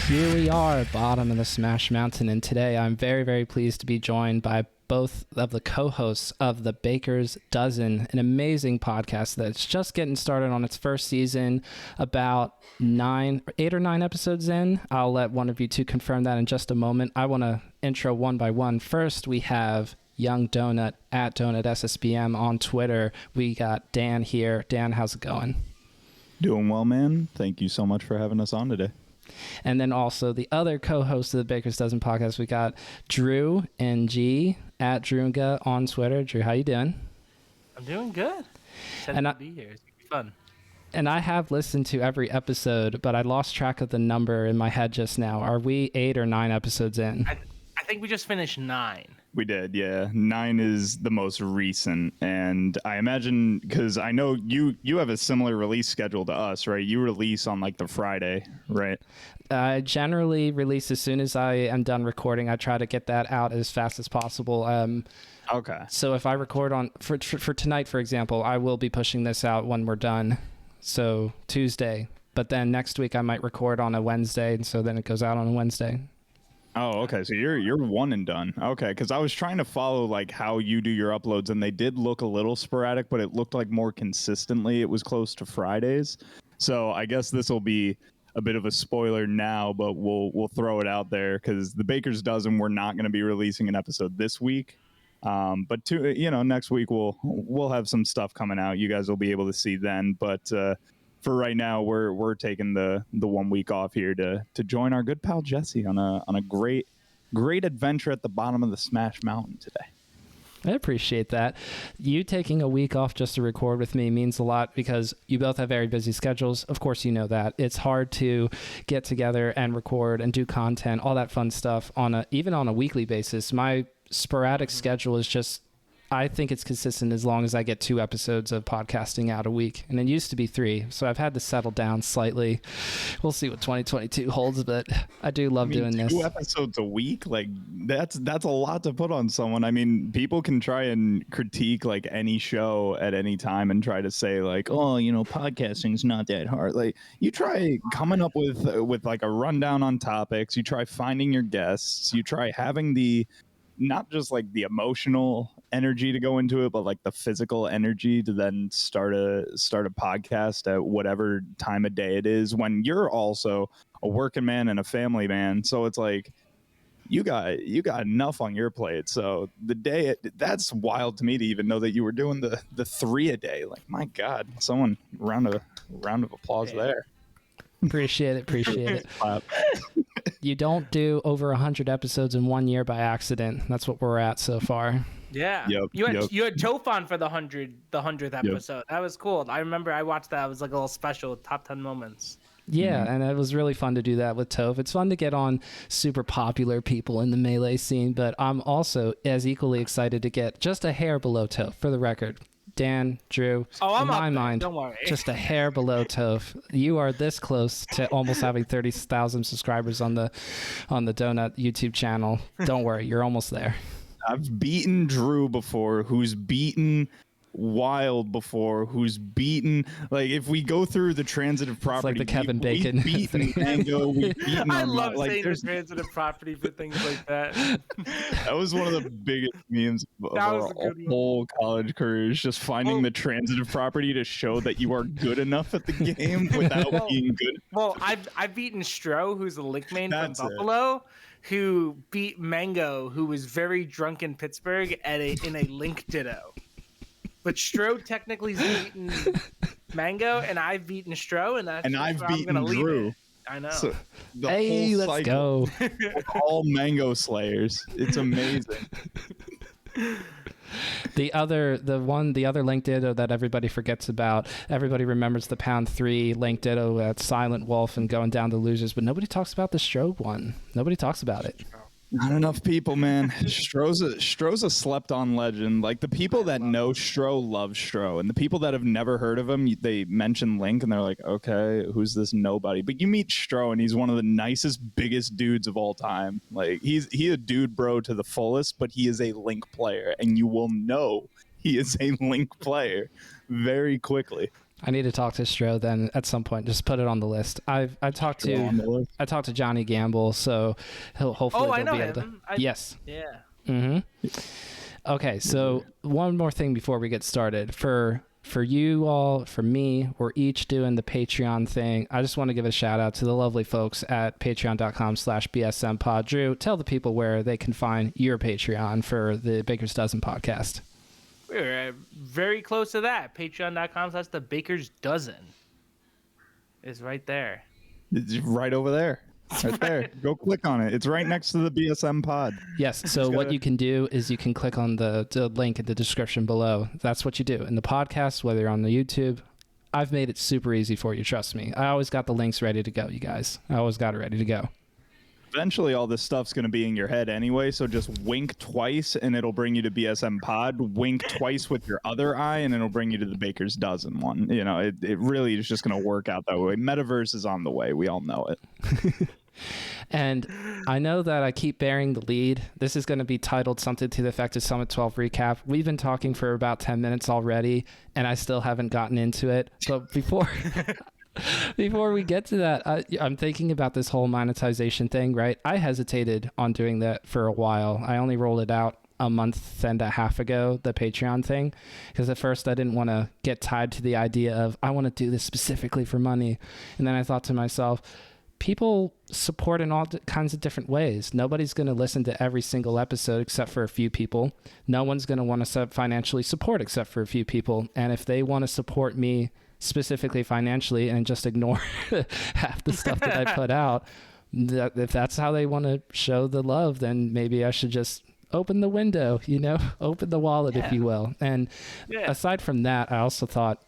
Here we are, bottom of the Smash Mountain, and today I'm very, very pleased to be joined by both of the co-hosts of The Baker's Dozen, an amazing podcast that's just getting started on its first season, about 8 or 9 episodes in. I'll let one of you two confirm that in just a moment. I want to intro one by one. First, we have YungD0nut at DonutSSBM on Twitter. We got Dan here. Dan, how's it going? Doing well, man. Thank you so much for having us on today. And then also the other co-host of the Baker's Dozen podcast, we got DrewNG at DrewNG on Twitter. Drew, how you doing? I'm doing good. Excited to be here. It's gonna be fun. And I have listened to every episode, but I lost track of the number in my head just now. Are we 8 or 9 episodes in? I think we just finished 9. We did, yeah. 9 is the most recent, and I imagine, because I know you have a similar release schedule to us, right? You release on like the Friday, right? I generally release as soon as I am done recording. I try to get that out as fast as possible. Okay. So if I record on for tonight, for example, I will be pushing this out when we're done. So Tuesday, but then next week I might record on a Wednesday, and so then it goes out on a Wednesday. Oh, okay. So you're one and done. Okay, because I was trying to follow like how you do your uploads, and they did look a little sporadic, but it looked like more consistently it was close to Fridays. So I guess this will be a bit of a spoiler now, but we'll throw it out there because the Baker's Dozen, we're not going to be releasing an episode this week. But next week we'll have some stuff coming out. You guys will be able to see then. But for right now, we're taking the 1 week off here to join our good pal Jesse on a great adventure at the bottom of the Smash Mountain today. I appreciate that. You taking a week off just to record with me means a lot because you both have very busy schedules. Of course, you know that. It's hard to get together and record and do content, all that fun stuff even on a weekly basis. My sporadic schedule is just, I think it's consistent as long as I get 2 episodes of podcasting out a week. And it used to be 3. So I've had to settle down slightly. We'll see what 2022 holds, but I do love doing 2 this. 2 episodes a week? Like that's a lot to put on someone. I mean, people can try and critique like any show at any time and try to say like, oh, podcasting's not that hard. Like you try coming up with like a rundown on topics. You try finding your guests. You try having not just like the emotional energy to go into it, but like the physical energy to then start a podcast at whatever time of day it is when you're also a working man and a family man. So it's like you got enough on your plate. So that's wild to me to even know that you were doing the 3 a day. Like, my God, someone round of applause there. Appreciate it. You don't do over 100 episodes in 1 year by accident. That's what we're at so far. Yeah. Yep, you had Toph on for the 100th episode. Yep. That was cool. I remember I watched that. It was like a little special top 10 moments. Yeah, and it was really fun to do that with Toph. It's fun to get on super popular people in the Melee scene, but I'm also as equally excited to get just a hair below Toph, for the record. Dan, Drew, I'm in my mind, don't worry. just a hair below Toph. You are this close to almost having 30,000 subscribers on the Donut YouTube channel. Don't worry, you're almost there. I've beaten Drew before, who's beaten Wild before, who's beaten, like, if we go through the transitive property, it's like the Kevin Bacon. We've beaten Mango, we've beaten I love saying the transitive property for things like that. That was one of the biggest memes of our whole college careers, just finding the transitive property to show that you are good enough at the game without being good. Well, I've beaten Stro, who's a link main from Buffalo, who beat Mango, who was very drunk in Pittsburgh in a link ditto. But Stro technically has beaten Mango, and I've beaten Stro, and I've beaten Drew. I know. So let's go. All Mango Slayers. It's amazing. The other link ditto that everybody forgets about. Everybody remembers the pound 3 link ditto at Silent Wolf and going down to losers, but nobody talks about the Stro one. Nobody talks about it. Not enough people, man. Stro's a slept-on legend. Like, the people that know Stro love Stro, and the people that have never heard of him, they mention Link, and they're like, okay, who's this nobody? But you meet Stro, and he's one of the nicest, biggest dudes of all time. Like, he's a dude bro to the fullest, but he is a Link player, and you will know he is a Link player very quickly. I need to talk to Stro then at some point. Just put it on the list. I talked to Johnny Gamble, so hopefully I he'll know be able him. to. Yes. Yeah. Mm-hmm. Okay, so one more thing before we get started. For you all, for me, we're each doing the Patreon thing. I just want to give a shout out to the lovely folks at patreon.com/BSMpod. Drew, tell the people where they can find your Patreon for the Baker's Dozen podcast. We're very close to that. Patreon.com/the Baker's Dozen is right there. It's right over there. Right there. Go click on it. It's right next to the BSM pod. Yes. So what you can do is you can click on the link in the description below. That's what you do. In the podcast, whether you're on the YouTube, I've made it super easy for you. Trust me. I always got the links ready to go, you guys. I always got it ready to go. Eventually, all this stuff's going to be in your head anyway, so just wink twice and it'll bring you to BSM Pod. Wink twice with your other eye and it'll bring you to the Baker's Dozen one. You know, it really is just going to work out that way. Metaverse is on the way. We all know it. And I know that I keep bearing the lead. This is going to be titled something to the effect of Summit 12 Recap. We've been talking for about 10 minutes already, and I still haven't gotten into it. But before we get to that, I'm thinking about this whole monetization thing, right? I hesitated on doing that for a while. I only rolled it out a month and a half ago, the Patreon thing, because at first I didn't want to get tied to the idea of I want to do this specifically for money. And then I thought to myself, people support in all kinds of different ways. Nobody's going to listen to every single episode except for a few people. No one's going to want to financially support except for a few people. And if they want to support me specifically financially and just ignore half the stuff that I put out, if that's how they want to show the love, then maybe I should just open the window, open the wallet, if you will. And aside from that, I also thought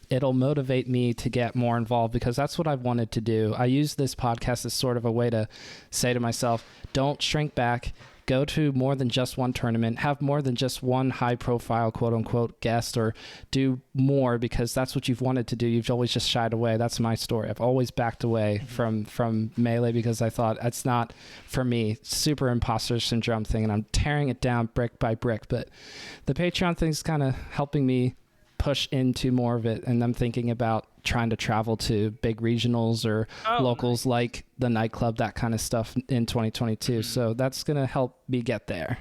it'll motivate me to get more involved, because that's what I've wanted to do. I use this podcast as sort of a way to say to myself, don't shrink back. Go to more than just one tournament, have more than just one high profile, quote unquote, guest, or do more, because that's what you've wanted to do. You've always just shied away. That's my story. I've always backed away from Melee because I thought it's not for me. Super imposter syndrome thing. And I'm tearing it down brick by brick. But the Patreon thing's kind of helping me push into more of it, and I'm thinking about trying to travel to big regionals or locals, like the nightclub, that kind of stuff in 2022. So that's gonna help me get there.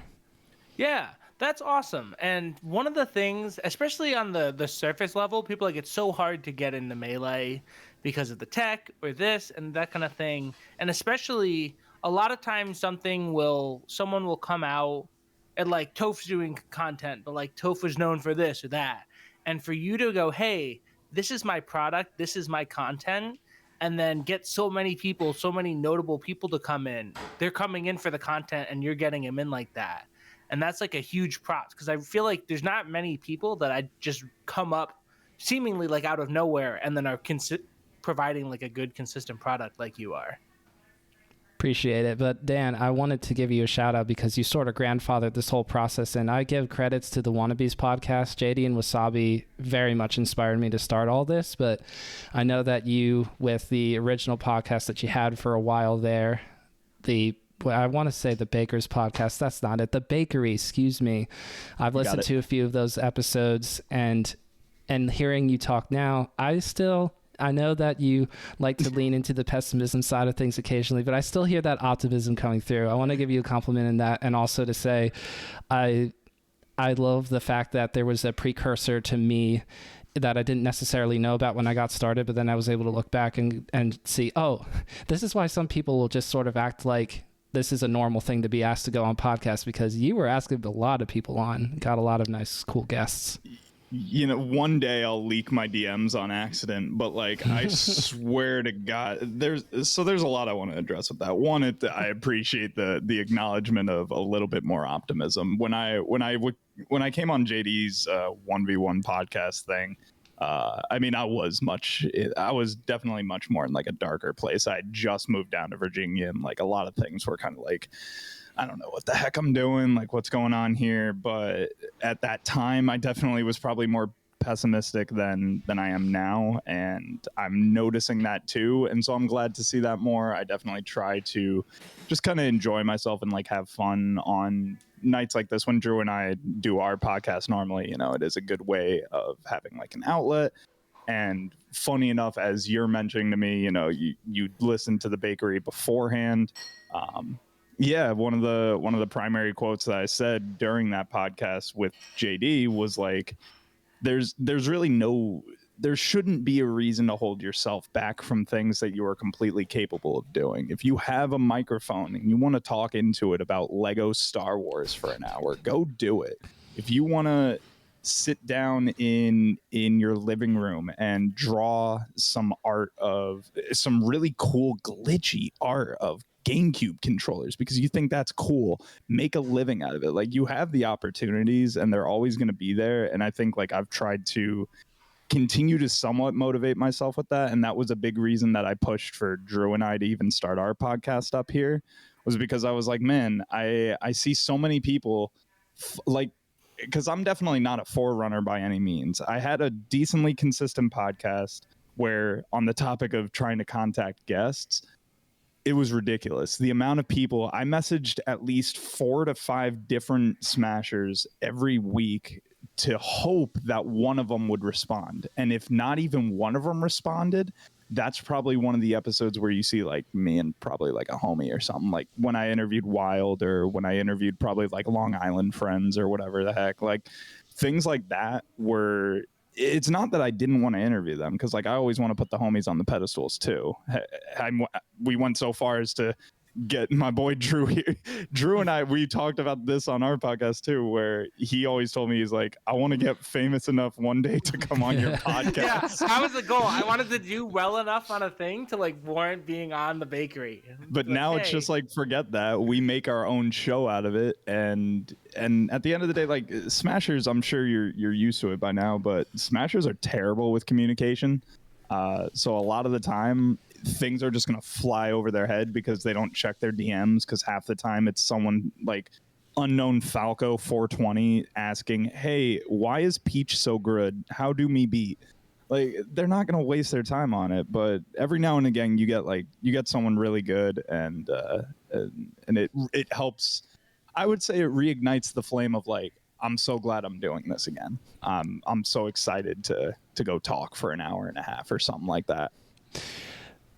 Yeah, that's awesome. And one of the things, especially on the surface level, people like it's so hard to get into Melee because of the tech or this and that kind of thing. And especially a lot of times someone will come out and like Toph's doing content, but like Toph was known for this or that. And for you to go, hey, this is my product, this is my content, and then get so many people, so many notable people to come in. They're coming in for the content and you're getting them in like that. And that's like a huge props, because I feel like there's not many people that I just come up seemingly like out of nowhere and then are providing like a good, consistent product like you are. Appreciate it. But Dan, I wanted to give you a shout out because you sort of grandfathered this whole process, and I give credits to the Wannabes podcast. JD and Wasabi very much inspired me to start all this, but I know that you, with the original podcast that you had for a while there, I want to say the Baker's podcast. That's not it. The Bakery, excuse me. I've listened to a few of those episodes, and hearing you talk now, I know that you like to lean into the pessimism side of things occasionally, but I still hear that optimism coming through. I want to give you a compliment in that, and also to say I love the fact that there was a precursor to me that I didn't necessarily know about when I got started, but then I was able to look back and see, oh, this is why some people will just sort of act like this is a normal thing to be asked to go on podcasts, because you were asking a lot of people on, got a lot of nice, cool guests. One day I'll leak my DMs on accident, but like I swear to God, there's a lot I want to address with that. One, I appreciate the acknowledgement of a little bit more optimism. When I came on JD's 1v1 podcast thing, I was definitely much more in like a darker place. I had just moved down to Virginia, and like a lot of things were kind of like, I don't know what the heck I'm doing, like what's going on here. But at that time, I definitely was probably more pessimistic than I am now, and I'm noticing that too. And so I'm glad to see that more. I definitely try to just kind of enjoy myself and like have fun on nights like this when Drew and I do our podcast normally, you know, it is a good way of having like an outlet. And funny enough, as you're mentioning to me, you know, you listen to the bakery beforehand. Yeah, one of the primary quotes that I said during that podcast with JD was like, there's really there shouldn't be a reason to hold yourself back from things that you are completely capable of doing. If you have a microphone and you want to talk into it about Lego Star Wars for an hour, go do it. If you want to sit down in your living room and draw some art of some really cool glitchy art of GameCube controllers because you think that's cool, make a living out of it. Like, you have the opportunities and they're always going to be there. And I think like I've tried to continue to somewhat motivate myself with that. And that was a big reason that I pushed for Drew and I to even start our podcast up here, was because I was like, man, I see so many people like, because I'm definitely not a forerunner by any means. I had a decently consistent podcast where, on the topic of trying to contact guests, it was ridiculous. The amount of people I messaged, at least 4 to 5 different Smashers every week to hope that one of them would respond. And if not even one of them responded, that's probably one of the episodes where you see like me and probably like a homie or something, like when I interviewed Wild, or when I interviewed probably like Long Island friends or whatever the heck, like things like that, where it's not that I didn't want to interview them, because like I always want to put the homies on the pedestals too. We went so far as to get my boy Drew here. Drew and I, we talked about this on our podcast too, where he always told me, he's like, I want to get famous enough one day to come on your podcast. Yeah, that was the goal. I wanted to do well enough on a thing to like warrant being on the bakery. But now it's just like, forget that. We make our own show out of it. And at the end of the day, like Smashers, I'm sure you're used to it by now, but Smashers are terrible with communication. So a lot of the time things are just going to fly over their head because they don't check their DMs, because half the time it's someone like unknown Falco 420 asking, hey, why is Peach so good? How do me beat? Like, they're not going to waste their time on it. But every now and again you get someone really good, and it helps. I would say it reignites the flame of like, I'm so glad I'm doing this again. I'm so excited to go talk for an hour and a half or something like that.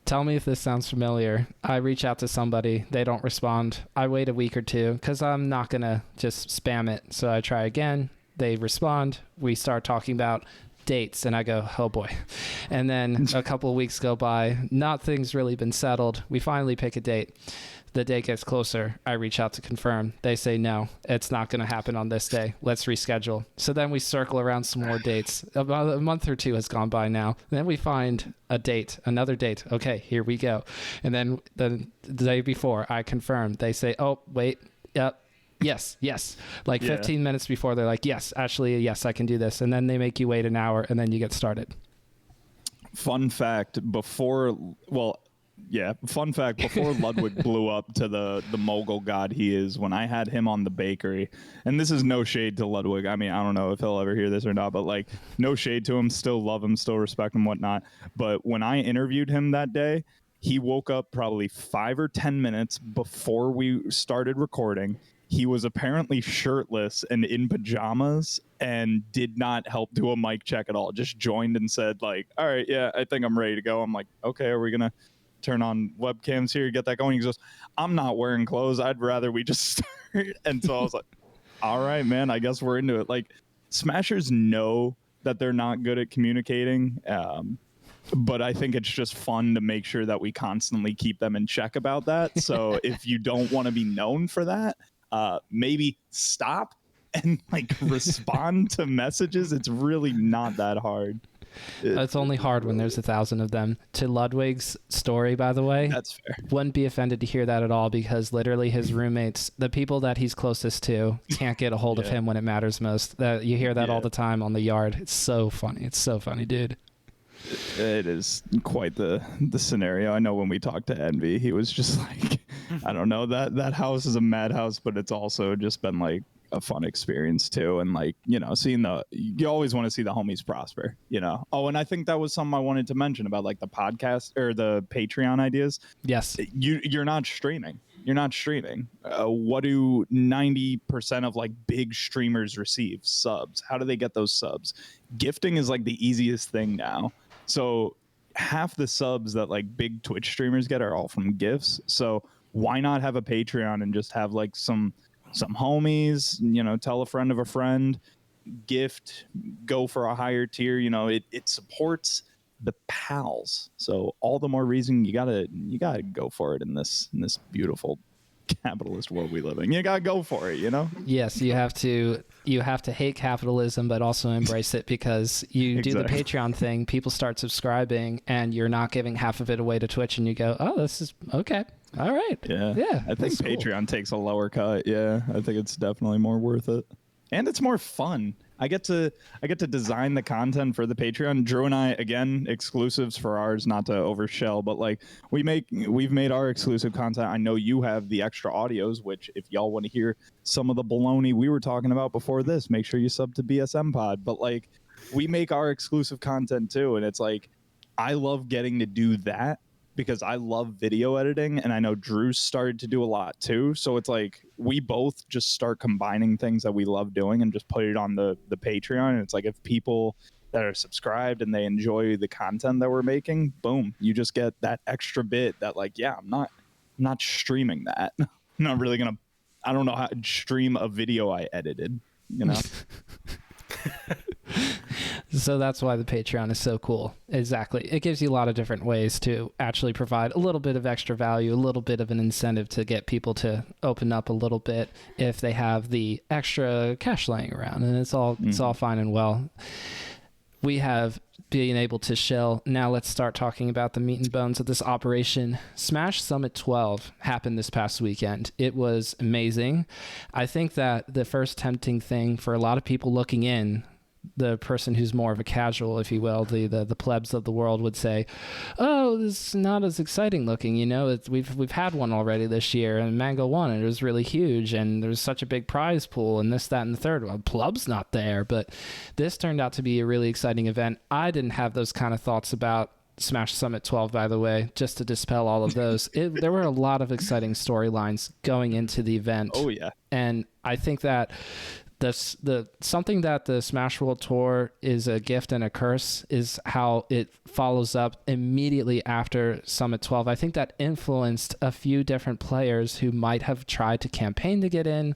Tell me if this sounds familiar. I reach out to somebody, they don't respond. I wait a week or two because I'm not going to just spam it. So I try again. They respond. We start talking about dates, and I go, oh boy. And then a couple of weeks go by. Nothing's really been settled. We finally pick a date. The date gets closer. I reach out to confirm. They say, no, it's not going to happen on this day. Let's reschedule. So then we circle around some more dates. About a month or two has gone by now. Then we find a date, another date. Okay, here we go. And then the day before, I confirm. They say, oh, wait, yep. Yes. Like 15 minutes before, they're like, yes, actually, yes, I can do this. And then they make you wait an hour, and then you get started. Fun fact, before Ludwig blew up to the mogul god he is, when I had him on the bakery, and this is no shade to Ludwig. I mean, I don't know if he'll ever hear this or not, but like, no shade to him. Still love him, still respect him, whatnot. But when I interviewed him that day, he woke up probably 5 or 10 minutes before we started recording. He was apparently shirtless and in pajamas and did not help do a mic check at all. Just joined and said like, all right, yeah, I think I'm ready to go. I'm like, okay, are we going to turn on webcams here, get that going? He goes, I'm not wearing clothes. I'd rather we just start. And so I was like, all right, man, I guess we're into it. Like, Smashers know that they're not good at communicating. But I think it's just fun to make sure that we constantly keep them in check about that. So if you don't want to be known for that, maybe stop and like respond to messages. It's really not that hard. It's only hard when there's 1,000 of them. To Ludwig's story, by the way, that's fair. Wouldn't be offended to hear that at all, because literally his roommates, the people that he's closest to, can't get a hold of him when it matters most. That you hear that all the time on the yard. It's so funny. It's so funny, dude. It is quite the scenario. I know when we talked to Envy, he was just like, I don't know, that house is a madhouse, but it's also just been like a fun experience too. And like, you know, you always want to see the homies prosper, you know. Oh, and I think that was something I wanted to mention about like the podcast or the Patreon ideas. Yes. You're not streaming. you're not streaming. What do 90% of like big streamers receive? Subs. How do they get those subs? Gifting is like the easiest thing now. So half the subs that like big Twitch streamers get are all from gifts. So why not have a Patreon and just have like some homies, you know, tell a friend of a friend, gift, go for a higher tier. You know, it supports the pals. So all the more reason you gotta go for it in this beautiful capitalist world we live in. You gotta go for it, you know? Yes, you have to hate capitalism, but also embrace it, because you do the Patreon thing, people start subscribing, and you're not giving half of it away to Twitch, and you go, oh, this is okay. All right. Yeah. I think Patreon takes a lower cut. Yeah. I think it's definitely more worth it. And it's more fun. I get to design the content for the Patreon. Drew and I, again, exclusives for ours, not to overshell, but like we've made our exclusive content. I know you have the extra audios, which if y'all want to hear some of the baloney we were talking about before this, make sure you sub to BSM Pod. But like we make our exclusive content too, and it's like I love getting to do that because I love video editing, and I know Drew's started to do a lot too. So it's like we both just start combining things that we love doing and just put it on the Patreon. And it's like if people that are subscribed and they enjoy the content that we're making, boom, you just get that extra bit that like, yeah, I'm not streaming that. I'm not really gonna, I don't know how to stream a video I edited, you know? So that's why the Patreon is so cool. Exactly. It gives you a lot of different ways to actually provide a little bit of extra value, a little bit of an incentive to get people to open up a little bit if they have the extra cash laying around. And it's all fine and well. We have being able to shell. Now let's start talking about the meat and bones of this operation. Smash Summit 12 happened this past weekend. It was amazing. I think that the first tempting thing for a lot of people looking in, the person who's more of a casual, if you will, the plebs of the world would say, oh, this is not as exciting looking, you know, we've had one already this year, and Mango won, and it was really huge, and there's such a big prize pool, and this, that, and the third. Well, pleb's not there, but this turned out to be a really exciting event. I didn't have those kind of thoughts about Smash Summit 12, by the way, just to dispel all of those. There were a lot of exciting storylines going into the event. Oh, yeah. And I think that something that the Smash World Tour is a gift and a curse is how it follows up immediately after Summit 12. I think that influenced a few different players who might have tried to campaign to get in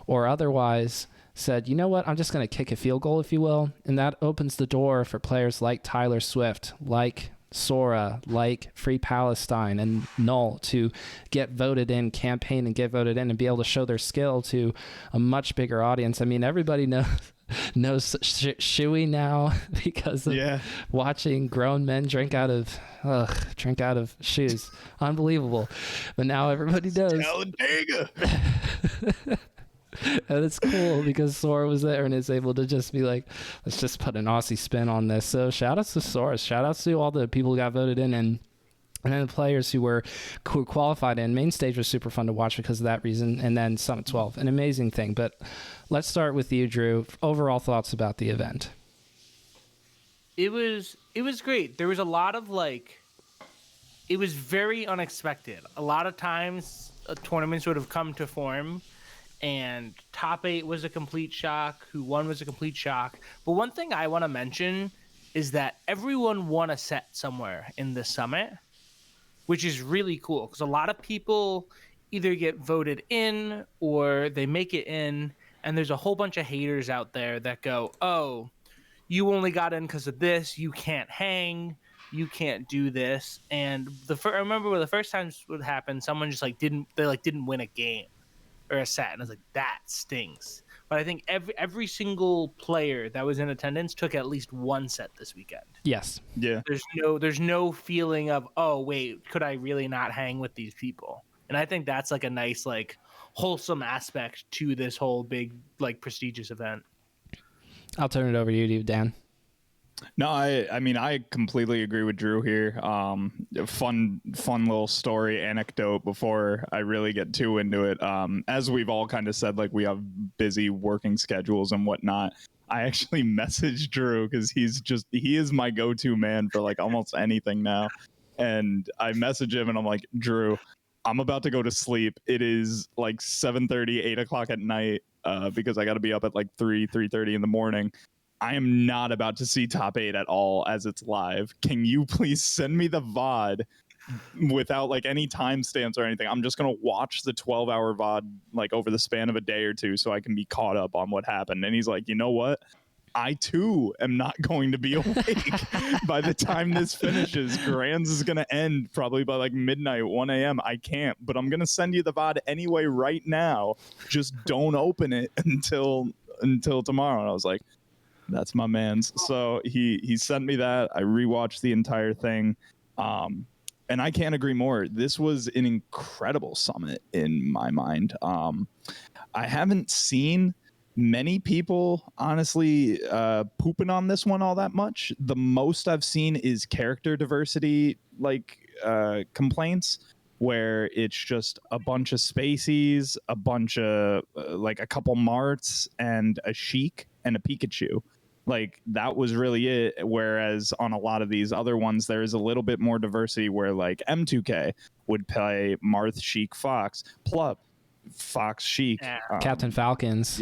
or otherwise said, you know what, I'm just going to kick a field goal, if you will. And that opens the door for players like Tyler Swift, like Sora, like Free Palestine and Null to get voted in, campaign and get voted in, and be able to show their skill to a much bigger audience. I mean, everybody knows Shuey now because of watching grown men drink out of shoes. Unbelievable. But now everybody knows. And it's cool because Sora was there and is able to just be like, let's just put an Aussie spin on this. So shout outs to Sora, shout outs to all the people who got voted in, and then the players who were qualified in. Main stage was super fun to watch because of that reason. And then Summit 12, an amazing thing. But let's start with you, Drew. Overall thoughts about the event. It was great. There was a lot of it was very unexpected. A lot of times tournaments would have come to form and top 8 was a complete shock. Who won was a complete shock. But one thing I want to mention is that everyone won a set somewhere in the summit, which is really cool because a lot of people either get voted in or they make it in, and there's a whole bunch of haters out there that go, oh, you only got in because of this, you can't hang, you can't do this. And I remember the first time this would happen, someone just didn't win a game or a set, and I was like, that stings. But I think every single player that was in attendance took at least one set this weekend. Yes. Yeah. There's no feeling of, oh wait, could I really not hang with these people? And I think that's a nice wholesome aspect to this whole big prestigious event. I'll turn it over to you, Dan. No, I mean, I completely agree with Drew here. Fun little story anecdote before I really get too into it. As we've all kind of said, we have busy working schedules and whatnot. I actually messaged Drew because he is my go-to man for almost anything now. And I message him and I'm like, Drew, I'm about to go to sleep. It is like 7:30, 8 o'clock at night, because I got to be up at like 3:30 in the morning. I am not about to see top 8 at all as it's live. Can you please send me the VOD without like any timestamps or anything? I'm just going to watch the 12-hour VOD like over the span of a day or two so I can be caught up on what happened. And he's like, you know what? I too am not going to be awake by the time this finishes. Grands is going to end probably by like midnight, 1 a.m. I can't, but I'm going to send you the VOD anyway right now. Just don't open it until tomorrow. And I was like, that's my man's. So he sent me that. I rewatched the entire thing. And I can't agree more. This was an incredible summit in my mind. I haven't seen many people honestly pooping on this one all that much. The most I've seen is character diversity complaints, where it's just a bunch of Spaceys, a bunch of like a couple Marts, and a Sheik and a Pikachu. Like that was really it. Whereas on a lot of these other ones, there is a little bit more diversity where like M2K would play Marth, Sheik, Fox, Plup, Fox, Sheik, Captain Falcons.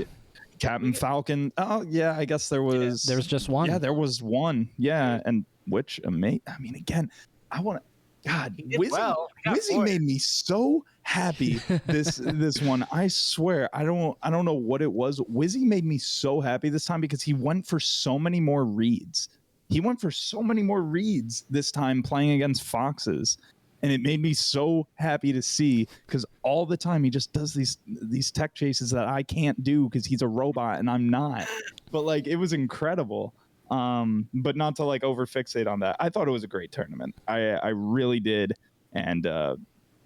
Captain Falcon. Oh yeah, I guess there was just one. Yeah, there was one. Yeah, and which I mean, again, I want to. God, Wizzy made me so happy this one. I swear, I don't know what it was. Wizzy made me so happy this time because he went for so many more reads. He went for so many more reads this time playing against Foxes. And it made me so happy to see, because all the time he just does these tech chases that I can't do because he's a robot and I'm not. But like it was incredible. But not to like over fixate on that. I thought it was a great tournament. I really did. And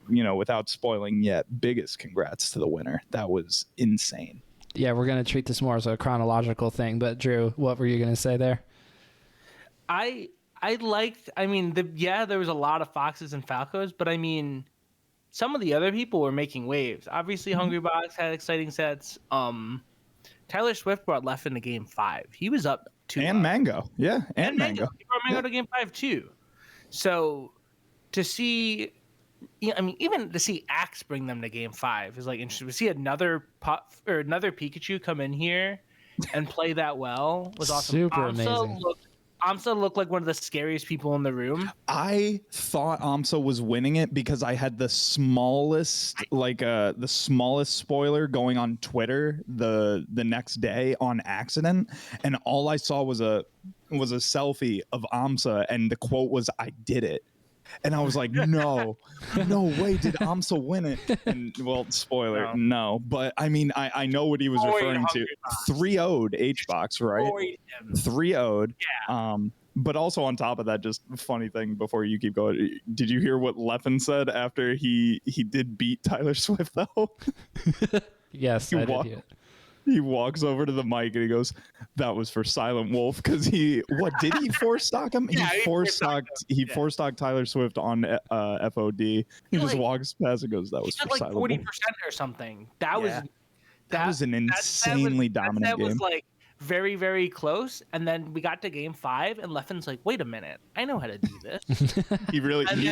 without spoiling yet, biggest congrats to the winner. That was insane. Yeah, we're gonna treat this more as a chronological thing. But Drew, what were you gonna say there? I liked, there was a lot of Foxes and Falcos, but I mean, some of the other people were making waves. Obviously, Hungrybox had exciting sets. Tyler Swift brought Left into game 5. He was up 2. And Mango. Yeah, and Mango. He brought Mango to game 5 too. So to see, even to see Axe bring them to game 5 is like interesting. To see another Pikachu come in here and play that well was awesome. Super amazing. Amsa looked like one of the scariest people in the room. I thought Amsa was winning it because I had the smallest spoiler going on Twitter the next day on accident, and all I saw was a selfie of Amsa, and the quote was "I did it." And I was like, no way, did Amsa win it? And well, spoiler, no. But I mean, I know what he was referring to. 3-0'd H-Box, right? 3-0'd. Yeah. But also on top of that, just funny thing before you keep going, did you hear what Leffen said after he did beat Tyler Swift though? Yes, I did hear it. He walks over to the mic and he goes, "That was for Silent Wolf," because did he force stock him? Yeah, he force stocked Tyler Swift on FOD. He just walks past and goes, "That was for like Silent 40% Wolf." or something. That was an insanely dominant game. That was like very, very close. And then we got to game 5 and Leffen's like, wait a minute, I know how to do this. he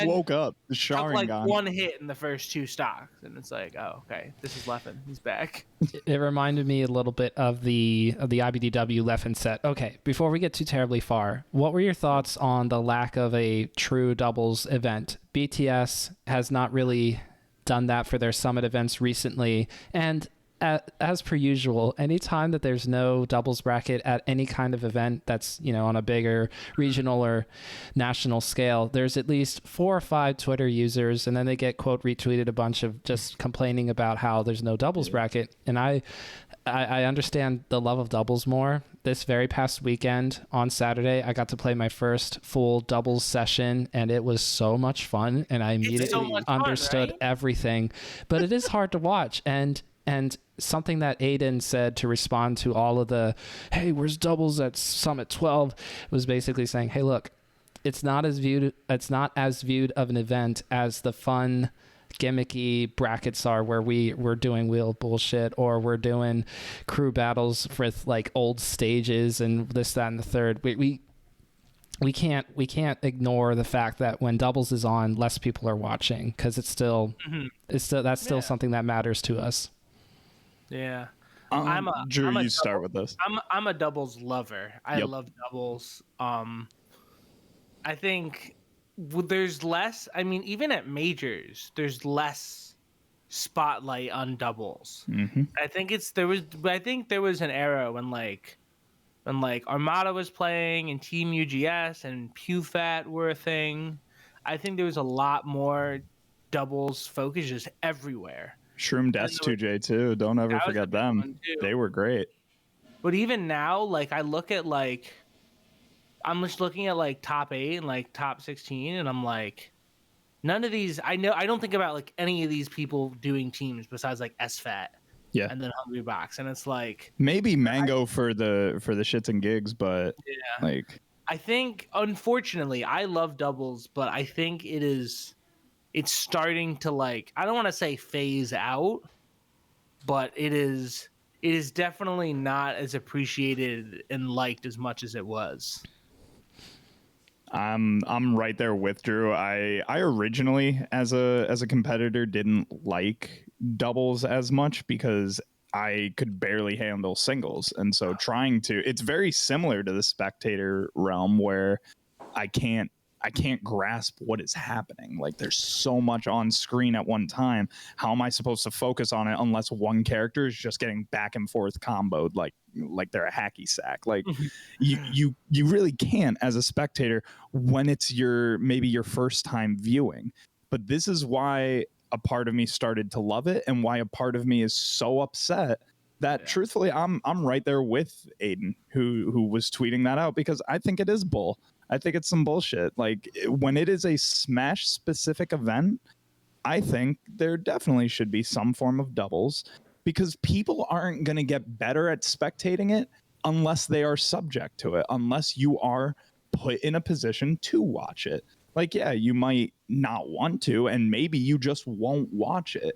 woke up. The took like one hit in the first 2 stocks. And it's like, oh, okay, this is Leffen. He's back. It reminded me a little bit of the IBDW Leffen set. Okay, before we get too terribly far, what were your thoughts on the lack of a true doubles event? BTS has not really done that for their summit events recently. And as per usual, anytime that there's no doubles bracket at any kind of event that's, on a bigger regional or national scale, there's at least 4 or 5 Twitter users, and then they get quote retweeted a bunch of just complaining about how there's no doubles bracket. And I understand the love of doubles more. This very past weekend on Saturday, I got to play my first full doubles session, and it was so much fun. And I immediately understood everything. But it is hard to watch. And something that Aiden said to respond to all of the, hey, where's doubles at Summit 12, was basically saying, hey, look, it's not as viewed of an event as the fun, gimmicky brackets are, where we're doing wheel bullshit, or we're doing crew battles with like old stages and this, that, and the third. we can't ignore the fact that when doubles is on, less people are watching, because that's still something that matters to us. Yeah. Drew, you start with this. I'm a doubles lover. I love doubles. I think there's less. I mean, even at majors, there's less spotlight on doubles. Mm-hmm. I think there was an era when Armada was playing and Team UGS and PewFat were a thing. I think there was a lot more doubles focus just everywhere. Shroom Desk 2J too. Don't ever forget them. They were great. But even now, like I look at like, I'm just looking at like top 8 and like top 16, and I'm like, none of these. I don't think about like any of these people doing teams besides like SFAT. Yeah. And then Hungry Box, and it's like maybe Mango for the shits and gigs, but like I think unfortunately I love doubles, but I think it's starting to like, I don't want to say phase out, but it is definitely not as appreciated and liked as much as it was. I'm right there with Drew. I originally as a competitor didn't like doubles as much because I could barely handle singles, and so it's very similar to the spectator realm where I can't grasp what is happening. Like there's so much on screen at one time. How am I supposed to focus on it unless one character is just getting back and forth comboed like they're a hacky sack? Like you really can't as a spectator when it's maybe your first time viewing. But this is why a part of me started to love it, and why a part of me is so upset that truthfully I'm right there with Aiden who was tweeting that out, because I think it is bull. I think it's some bullshit. Like when it is a Smash specific event, I think there definitely should be some form of doubles, because people aren't going to get better at spectating it unless they are subject to it, unless you are put in a position to watch it. Like, yeah, you might not want to, and maybe you just won't watch it.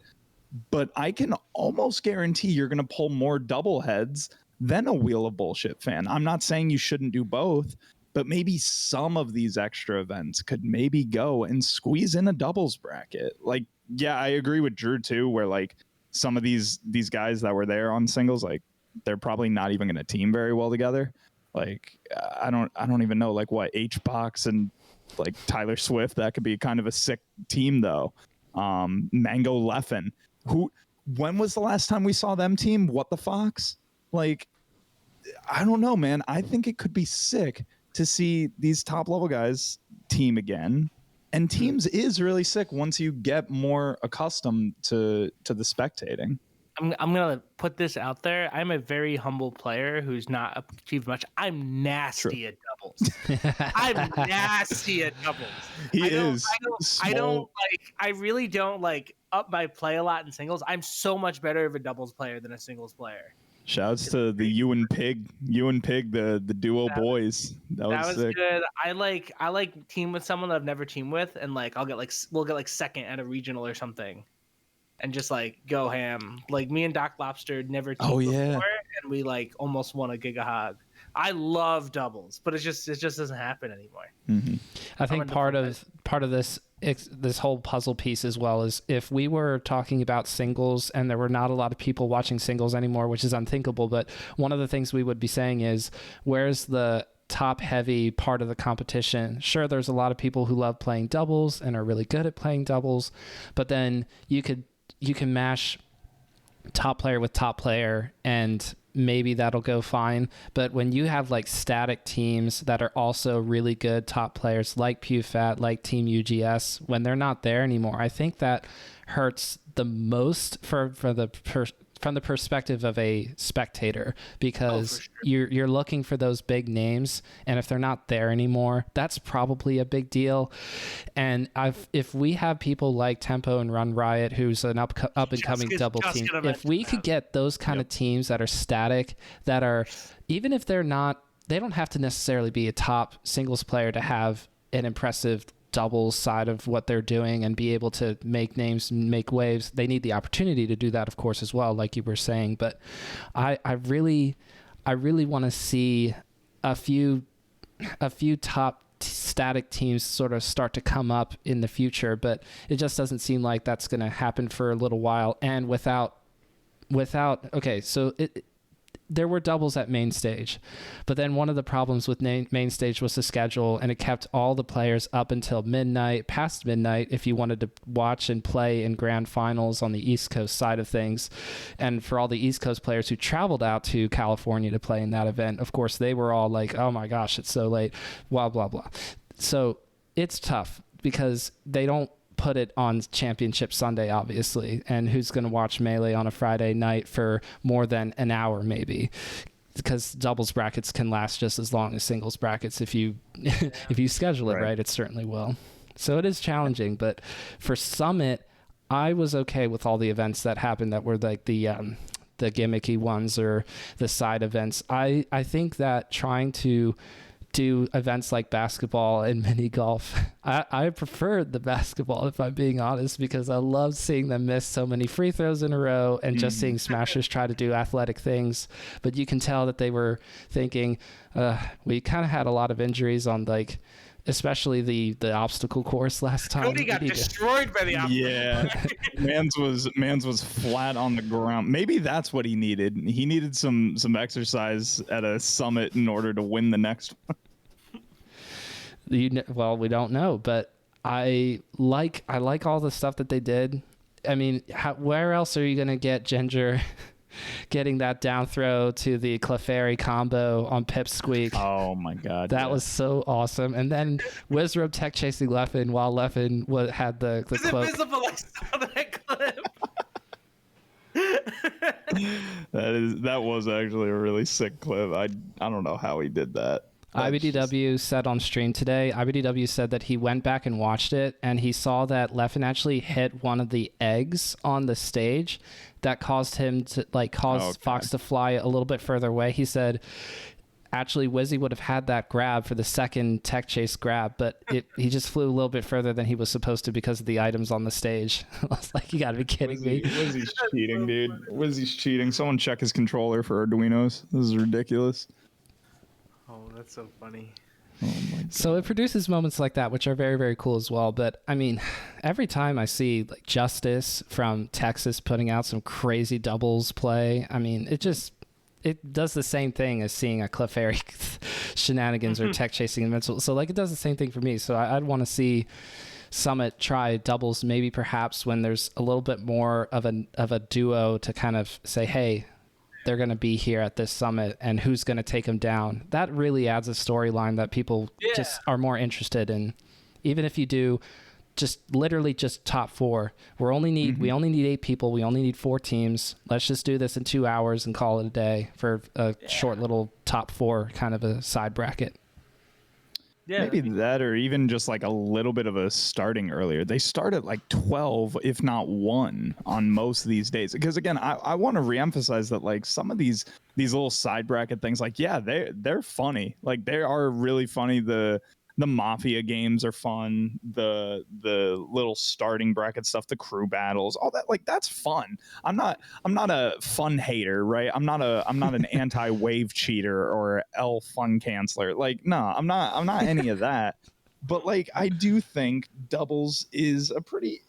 But I can almost guarantee you're going to pull more double heads than a Wheel of Bullshit fan. I'm not saying you shouldn't do both, but maybe some of these extra events could maybe go and squeeze in a doubles bracket. Like, yeah, I agree with Drew too, where like some of these guys that were there on singles, like they're probably not even going to team very well together. Like, I don't even know, like what H-Box and like Tyler Swift, that could be kind of a sick team though. Mango Leffen, when was the last time we saw them team? What the Fox? Like, I don't know, man. I think it could be sick to see these top level guys team again. And teams is really sick once you get more accustomed to the spectating. I'm gonna put this out there. I'm a very humble player who's not achieved much. I'm nasty at doubles. I'm nasty at doubles. I really don't like up my play a lot in singles. I'm so much better of a doubles player than a singles player. Shouts to the you and Pig, the duo boys. That was sick. Good. I like team with someone that I've never teamed with, and like we'll get like second at a regional or something, and just like go ham. Like me and Doc Lobster never teamed before, and we like almost won a Giga Hog. I love doubles, but it just doesn't happen anymore. Mm-hmm. I think part of this whole puzzle piece as well is if we were talking about singles and there were not a lot of people watching singles anymore, which is unthinkable, but one of the things we would be saying is, where's the top heavy part of the competition? Sure, there's a lot of people who love playing doubles and are really good at playing doubles, but then you can mash top player with top player and maybe that'll go fine. But when you have like static teams that are also really good top players like PewFat, like Team UGS, when they're not there anymore, I think that hurts the most from the perspective of a spectator, because you're looking for those big names, and if they're not there anymore, that's probably a big deal. And if we have people like Tempo and Run Riot, who's an up and coming double team, if we could get those kind of teams that are static, that are, even if they don't have to necessarily be a top singles player to have an impressive doubles side of what they're doing and be able to make names and make waves. They need the opportunity to do that, of course, as well, like you were saying. But I really want to see a few top static teams sort of start to come up in the future, but it just doesn't seem like that's going to happen for a little while. And without okay, so there were doubles at main stage, but then one of the problems with main stage was the schedule, and it kept all the players up until past midnight, if you wanted to watch and play in grand finals on the East Coast side of things. And for all the East Coast players who traveled out to California to play in that event, of course, they were all like, oh my gosh, it's so late, blah, blah, blah. So it's tough because they don't put it on Championship Sunday, obviously, and who's going to watch Melee on a Friday night for more than an hour, maybe, because doubles brackets can last just as long as singles brackets if you if you schedule it right. It certainly will. So it is challenging, but for Summit, I was okay with all the events that happened that were like the gimmicky ones or the side events. I think that trying to do events like basketball and mini golf, I prefer the basketball, if I'm being honest, because I love seeing them miss so many free throws in a row and just seeing smashers try to do athletic things. But you can tell that they were thinking, we kind of had a lot of injuries on, like, especially the obstacle course last time. Cody got destroyed by the obstacle. Yeah, Mans was flat on the ground. Maybe that's what he needed. He needed some exercise at a summit in order to win the next one. Well, we don't know, but I like all the stuff that they did. I mean, where else are you gonna get Ginger getting that down throw to the Clefairy combo on Pipsqueak? Oh my god, that was so awesome! And then Wizrobe tech chasing Leffen while Leffen had the it's cloak. Invisible, I saw that clip. that was actually a really sick clip. I don't know how he did that. IBDW said on stream today, IBDW said that he went back and watched it, and he saw that Leffen actually hit one of the eggs on the stage that caused him to, Fox to fly a little bit further away. He said, actually, Wizzy would have had that grab for the second tech chase grab, but he just flew a little bit further than he was supposed to because of the items on the stage. I was like, you got to be kidding me. Wizzy's cheating, dude. Wizzy's cheating. Someone check his controller for Arduinos. This is ridiculous. Oh, that's so funny. Oh my God. So it produces moments like that, which are very, very cool as well. But I mean, every time I see like Justice from Texas putting out some crazy doubles play, I mean, it does the same thing as seeing a Clefairy shenanigans or tech chasing Invincible. So like it does the same thing for me. So I'd want to see Summit try doubles, maybe perhaps when there's a little bit more of a duo to kind of say, hey, they're going to be here at this summit and who's going to take them down. That really adds a storyline that people just are more interested in. Even if you do literally just top four, we only need 8 people. We only need 4 teams. Let's just do this in 2 hours and call it a day for a short little top 4 kind of a side bracket. Yeah, maybe that, or even just like a little bit of a starting earlier. They start at like 12, if not 1 on most of these days. Because again, I want to reemphasize that like some of these little side bracket things, like, yeah, they're funny. Like they are really funny. The Mafia games are fun. The little starting bracket stuff, the crew battles, all that, like that's fun. I'm not a fun hater, right? I'm not an anti-wave cheater or L fun canceller. Like, no, I'm not any of that. But like I do think doubles is a pretty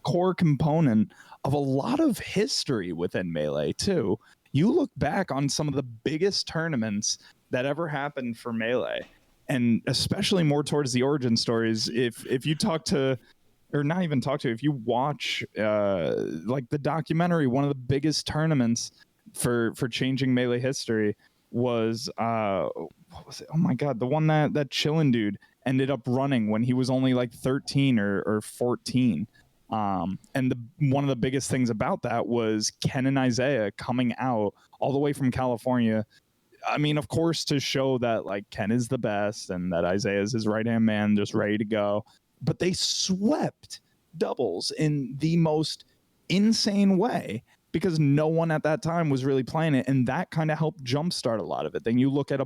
core component of a lot of history within Melee too. You look back on some of the biggest tournaments that ever happened for Melee, and especially more towards the origin stories, if you talk to, or not even talk to, if you watch like the documentary, one of the biggest tournaments for changing Melee history was what was it? Oh my God, the one that Chillin' dude ended up running when he was only like 13 or 14. And one of the biggest things about that was Ken and Isaiah coming out all the way from California. I mean, of course, to show that like Ken is the best and that Isaiah is his right-hand man, just ready to go. But they swept doubles in the most insane way because no one at that time was really playing it. And that kind of helped jumpstart a lot of it. Then you look at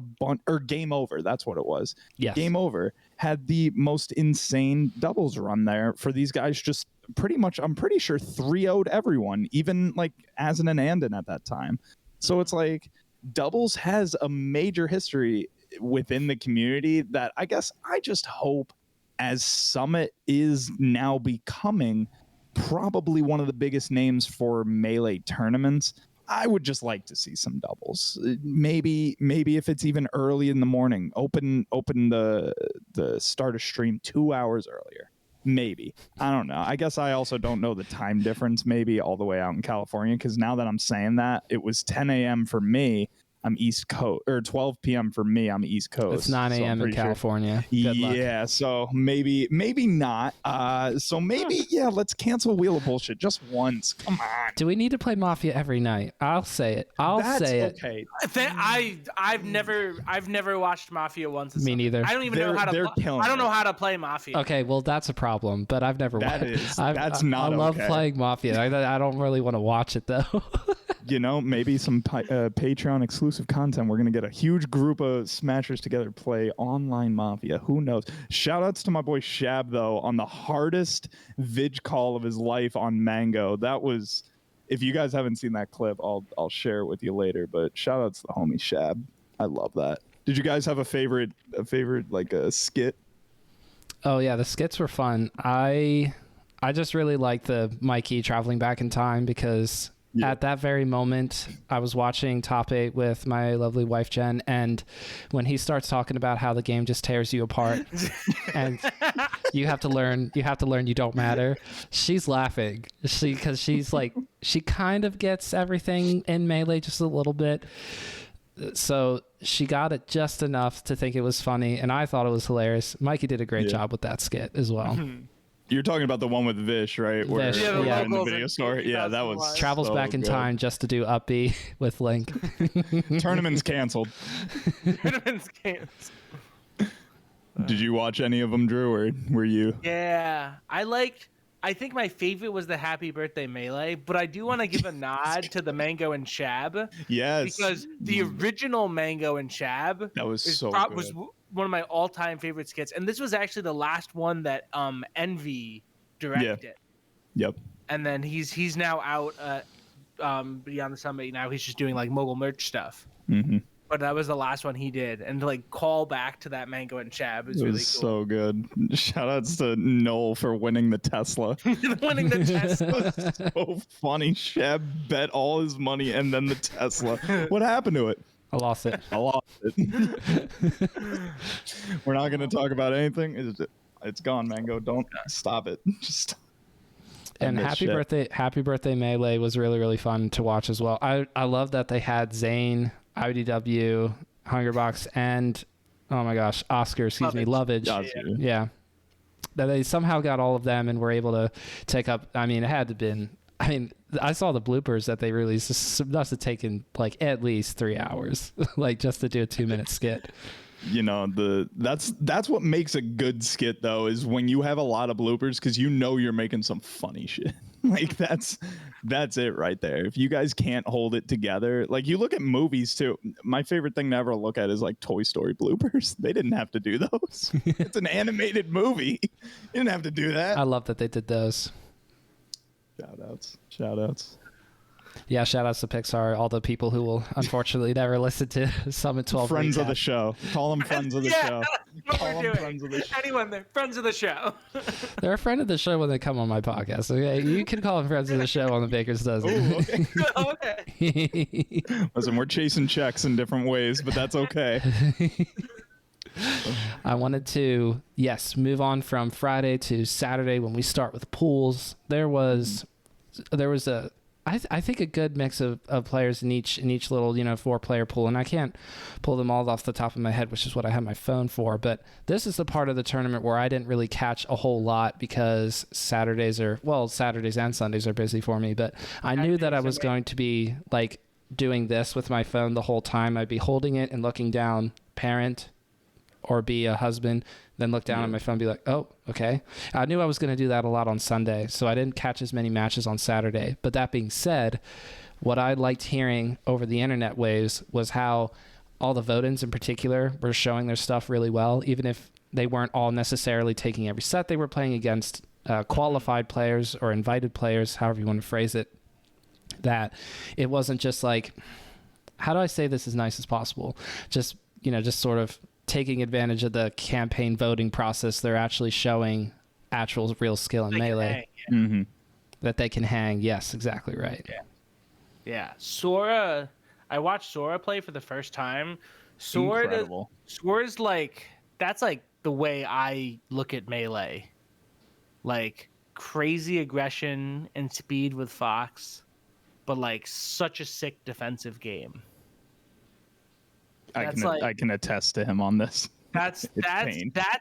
Game Over. That's what it was. Yes. Game Over had the most insane doubles run there for these guys. Just pretty much, I'm pretty sure 3-0'd everyone, even like Asin and Andon at that time. So it's like, doubles has a major history within the community that I guess I just hope, as Summit is now becoming probably one of the biggest names for Melee tournaments, I would just like to see some doubles. Maybe if it's even early in the morning, open the start of stream 2 hours earlier. Maybe. I don't know. I guess I also don't know the time difference, maybe all the way out in California, because now that I'm saying that, it was 10 a.m. for me. I'm East Coast, or 12 p.m. for me. I'm East Coast. It's 9 a.m. in California. Sure. Good luck. Yeah, so maybe not. So maybe, yeah, let's cancel Wheel of Bullshit just once. Come on. Do we need to play Mafia every night? I'll say it. That's say it. Okay. I've never watched Mafia once. Me neither. I don't even know how to. I don't know how to play Mafia. Okay, well that's a problem. But I've never. That's not. I love okay. playing Mafia. I don't really want to watch it though. You know, maybe some Patreon exclusive content. We're going to get a huge group of Smashers together play online Mafia. Who knows? Shout outs to my boy Shab, though, on the hardest vid call of his life on Mango. That was, if you guys haven't seen that clip, I'll share it with you later. But shout outs to the homie Shab. I love that. Did you guys have a favorite like a skit? Oh, yeah. The skits were fun. I just really liked the Mikey traveling back in time because... Yeah. At that very moment, I was watching Top 8 with my lovely wife, Jen, and when he starts talking about how the game just tears you apart and you have to learn you don't matter, she's laughing. Because she's like, she kind of gets everything in Melee just a little bit. So she got it just enough to think it was funny, and I thought it was hilarious. Mikey did a great job with that skit as well. You're talking about the one with Vish, right? Where Vish, in the video store. Yeah, that was travels so back in good. time just to do Up B with Link. Tournament's canceled. Did you watch any of them, Drew, or were you? Yeah, I think my favorite was the Happy Birthday Melee, but I do want to give a nod to the Mango and Shab. Yes. Because the original Mango and Shab was was one of my all-time favorite skits, and this was actually the last one that Envy directed. Yep. And then he's now out Beyond the Summit. Now he's just doing like mogul merch stuff. Mm-hmm. But that was the last one he did, and to like call back to that Mango and Shab is really cool. So good. Shout outs to Noel for winning the Tesla. Winning the Tesla. So funny. Shab bet all his money and then the Tesla. What happened to it? I lost it. We're not going to talk about anything. It's gone, Mango. Don't stop it. Just. And Happy Birthday Melee was really, really fun to watch as well. I love that they had Zane, IDW, Hungerbox, and oh my gosh, Oscar, Lovage. Yeah. That they somehow got all of them and were able to take up. I mean, it had to been. I mean, I saw the bloopers that they released. This must have taken like at least 3 hours, like just to do a 2-minute skit. You know, that's what makes a good skit though, is when you have a lot of bloopers, because you know you're making some funny shit. Like that's it right there. If you guys can't hold it together, like you look at movies too. My favorite thing to ever look at is like Toy Story bloopers. They didn't have to do those. It's an animated movie. You didn't have to do that. I love that they did those. Shout outs. Yeah, shout outs to Pixar, all the people who will unfortunately never listen to Summit 12. Friends of the show. Call them friends of the show. Call them friends of the show. Anyone there, friends of the show. They're a friend of the show when they come on my podcast. Okay, you can call them friends of the show on the Baker's Dozen. Ooh, okay. Okay. Listen, we're chasing checks in different ways, but that's okay. I wanted to, move on from Friday to Saturday when we start with pools. There was I think a good mix of players in each little 4-player pool, and I can't pull them all off the top of my head, which is what I have my phone for. But this is the part of the tournament where I didn't really catch a whole lot because Saturdays and Sundays are busy for me. But I knew that I was going to be like doing this with my phone the whole time. I'd be holding it and looking down, parent, or be a husband, then look down at my phone and be like, oh, okay. I knew I was going to do that a lot on Sunday, so I didn't catch as many matches on Saturday. But that being said, what I liked hearing over the internet waves was how all the vote-ins in particular were showing their stuff really well, even if they weren't all necessarily taking every set. They were playing against qualified players or invited players, however you want to phrase it, that it wasn't just like, how do I say this as nice as possible? Just just sort of taking advantage of the campaign voting process. They're actually showing actual real skill in melee that they can hang. Yes, exactly right. Yeah. Sora, I watched Sora play for the first time. Incredible. Sora's like, that's like the way I look at melee. Like crazy aggression and speed with Fox, but like such a sick defensive game. I can attest to him on this. That's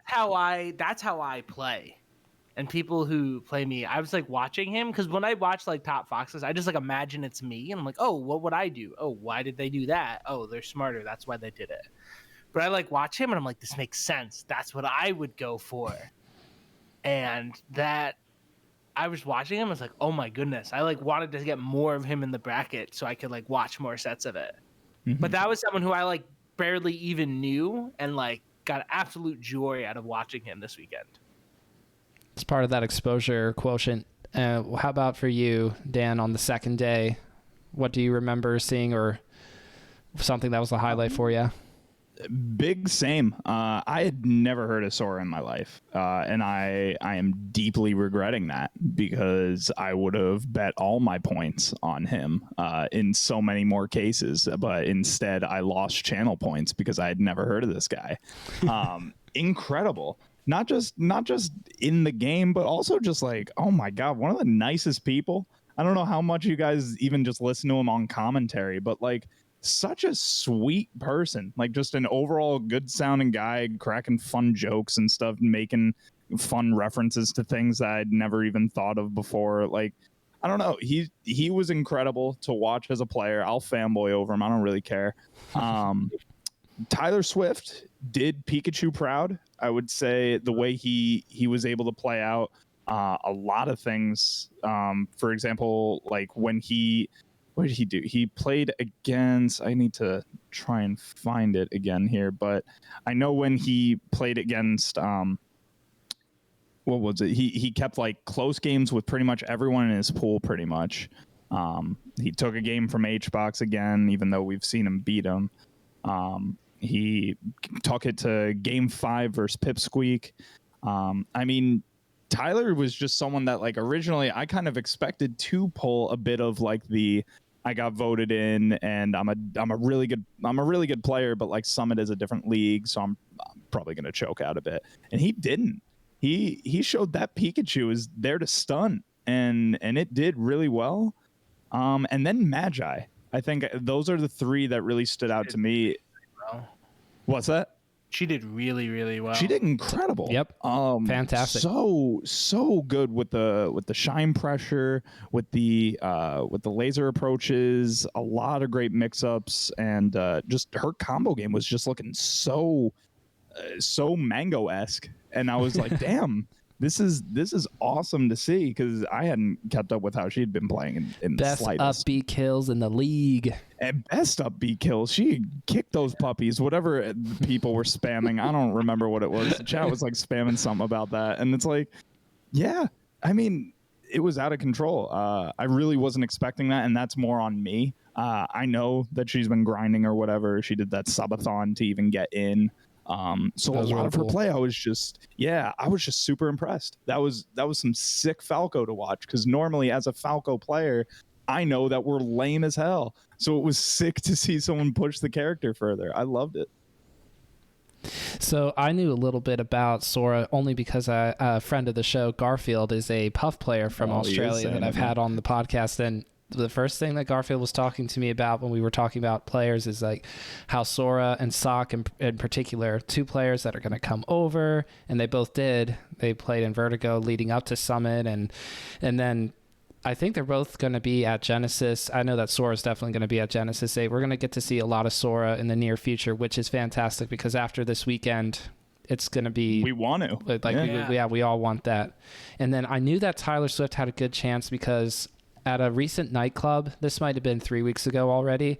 how I play. And people who play me, I was like watching him because when I watch like top Foxes, I just like imagine it's me and I'm like, oh, what would I do? Oh, why did they do that? Oh, they're smarter. That's why they did it. But I like watch him and I'm like, this makes sense. That's what I would go for. And that I was watching him, I was like, oh my goodness. I like wanted to get more of him in the bracket so I could like watch more sets of it. But that was someone who I like barely even knew and like got absolute joy out of watching him this weekend. It's part of that exposure quotient. How about for you, Dan, on the second day? What do you remember seeing or something that was the highlight for you? Big same. I had never heard of Sora in my life, and I am deeply regretting that because I would have bet all my points on him in so many more cases, but instead I lost channel points because I had never heard of this guy. Incredible. Not just in the game, but also just like, oh my God, one of the nicest people. I don't know how much you guys even just listen to him on commentary, but like such a sweet person, like just an overall good sounding guy, cracking fun jokes and stuff, making fun references to things that I'd never even thought of before. Like, I don't know. He was incredible to watch as a player. I'll fanboy over him. I don't really care. Tyler Swift did Pikachu proud. I would say the way he was able to play out a lot of things. For example, like when what did he do? He played against, I need to try and find it again here, but I know when he played against, what was it? He kept like close games with pretty much everyone in his pool pretty much. He took a game from HBox again, even though we've seen him beat him. He took it to game 5 versus Pipsqueak. I mean, Tyler was just someone that like originally I kind of expected to pull a bit of like I got voted in and I'm a really good player, but like Summit is a different league, so I'm probably gonna choke out a bit. And he didn't. He showed that Pikachu is there to stun, and it did really well. And then Magi. I think those are the 3 that really stood out to me. What's that? She did really, really well. She did incredible. Yep. Fantastic. So good with the shine pressure, with the laser approaches, a lot of great mix-ups, and just her combo game was just looking so Mango-esque. And I was like, damn, this is awesome to see, because I hadn't kept up with how she'd been playing in the Best slightest. upbeat kills in the league. And best upbeat kills. She kicked those puppies, whatever people were spamming. I don't remember what it was. The chat was like spamming something about that. And it's like, yeah, I mean, it was out of control. I really wasn't expecting that. And that's more on me. I know that she's been grinding or whatever. She did that subathon to even get in. So a lot of her play, I was just super impressed. That was some sick Falco to watch, because normally as a Falco player, I know that we're lame as hell. So it was sick to see someone push the character further. I loved it. So I knew a little bit about Sora only because a friend of the show, Garfield, is a Puff player from Australia that I've had on the podcast. And the first thing that Garfield was talking to me about when we were talking about players is like how Sora and Sock in particular, 2 players that are going to come over, and they both did. They played in Vertigo leading up to Summit, and then I think they're both going to be at Genesis. I know that Sora's definitely going to be at Genesis 8. We're going to get to see a lot of Sora in the near future, which is fantastic, because after this weekend, it's going to be... We want to. Like, we all want that. And then I knew that Tyler Swift had a good chance because at a recent nightclub, this might have been 3 weeks ago already,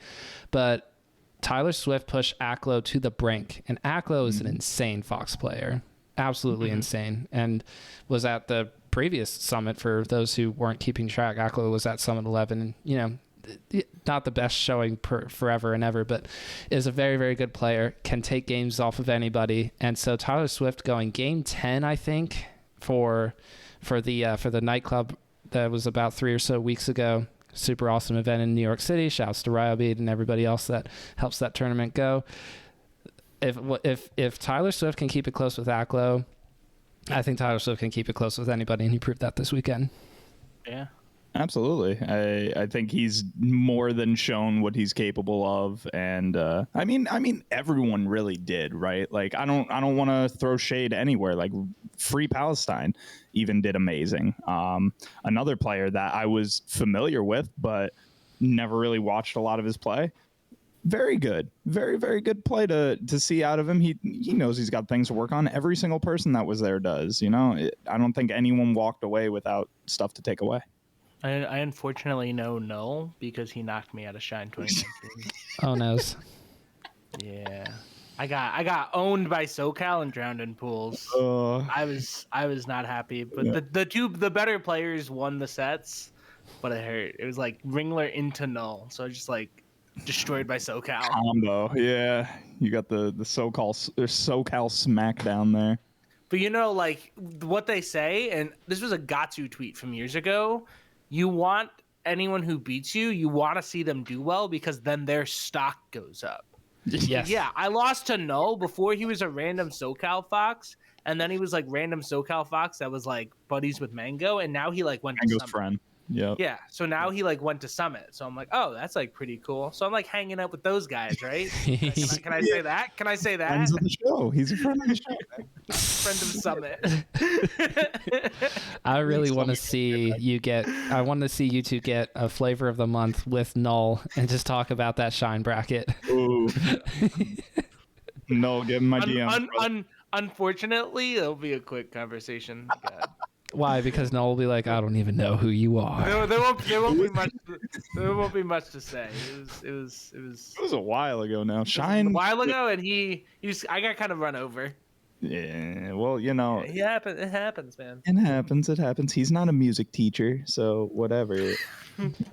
but Tyler Swift pushed Aklo to the brink. And Aklo is an insane Fox player. Absolutely insane. And was at the previous Summit, for those who weren't keeping track. Aklo was at Summit 11. And, not the best showing forever and ever, but is a very, very good player, can take games off of anybody. And so Tyler Swift going game 10, I think, for the nightclub that was about 3 or so weeks ago. Super awesome event in New York City. Shouts to Ryobeat and everybody else that helps that tournament go. If Tyler Swift can keep it close with Aklo, I think Tyler Swift can keep it close with anybody, and he proved that this weekend. Yeah. Absolutely. I think he's more than shown what he's capable of. And I mean, everyone really did, right? Like, I don't want to throw shade anywhere. Like, Free Palestine even did amazing. Another player that I was familiar with, but never really watched a lot of his play. Very good. Very, very good play to see out of him. He knows he's got things to work on. Every single person that was there does, I don't think anyone walked away without stuff to take away. I unfortunately know Null because he knocked me out of Shine 2019. Oh, noes. Yeah. I got owned by SoCal and drowned in pools. I was not happy, but yeah. the better players won the sets, but it hurt. It was like Ringler into Null, so I just like destroyed by SoCal combo. Yeah, you got the SoCal smackdown there. But like what they say, and this was a Gatsu tweet from years ago. You want anyone who beats you, you want to see them do well because then their stock goes up. Yes. Yeah, I lost to Null before he was a random SoCal Fox, and then he was like random SoCal Fox that was like buddies with Mango, and now he like went to Summit. Friend. Yep. Yeah, so now he like went to Summit. So I'm like, oh, that's like pretty cool. So I'm like hanging out with those guys, right? Can I say that? Can I say that? Friends of the show. He's a friend of the show. Friend of Summit. I really want to see I want to see you two get a flavor of the month with Null and just talk about that Shine bracket. Ooh. No, give him my DM. Unfortunately, it'll be a quick conversation. God. Why? Because Null will be like, I don't even know who you are. There won't be much. There won't be much to say. It was a while ago now. Shine a while ago, and I got kind of run over. Yeah, well, It happens, man. It happens. He's not a music teacher, so whatever.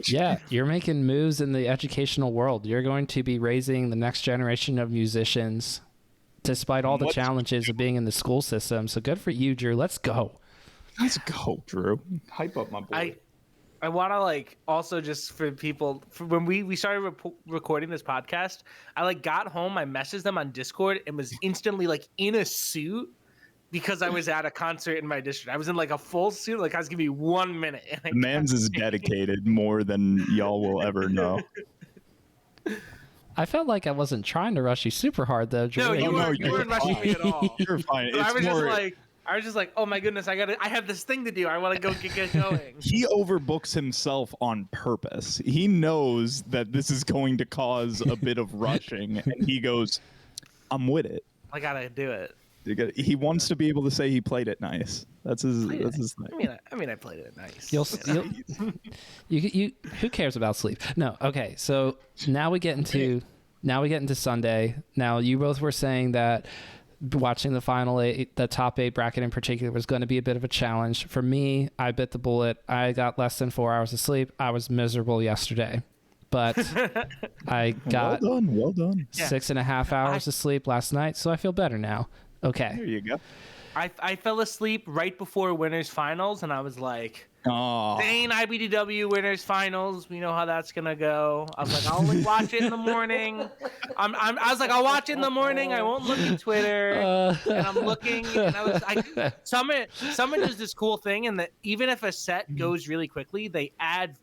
Yeah, you're making moves in the educational world. You're going to be raising the next generation of musicians, despite all the challenges of being in the school system. So good for you, Drew. Let's go. Let's go, Drew. Hype up my boy. I want to like also just for people when we started recording this podcast, I like got home, I messaged them on Discord and was instantly like in a suit because I was at a concert in my district. I was in like a full suit. Like, guys, give me 1 minute. And Man's is dedicated more than y'all will ever know. I felt like I wasn't trying to rush you super hard though, Drew. No, you weren't rushing me at all. You're fine. I was just like, oh my goodness, I have this thing to do. I want to go get going. He overbooks himself on purpose. He knows that this is going to cause a bit of rushing, and he goes, I'm with it. I gotta do it. He wants to be able to say he played it nice. That's his thing. I mean, I played it nice. You who cares about sleep? No. Okay. So now we get into Sunday. Now you both were saying that watching the final eight, the top 8 bracket in particular, was going to be a bit of a challenge. For me, I bit the bullet. I got less than 4 hours of sleep. I was miserable yesterday, but I got well done. 6.5 hours of sleep last night, so I feel better now. Okay. There you go. I fell asleep right before winners finals, and I was like, oh, dang, IBDW winners finals. We know how that's gonna go. I was like, I'll only watch it in the morning. I was like, I'll watch it in the morning. I won't look at Twitter. And I'm looking, and Summit does this cool thing, and that even if a set goes really quickly, they add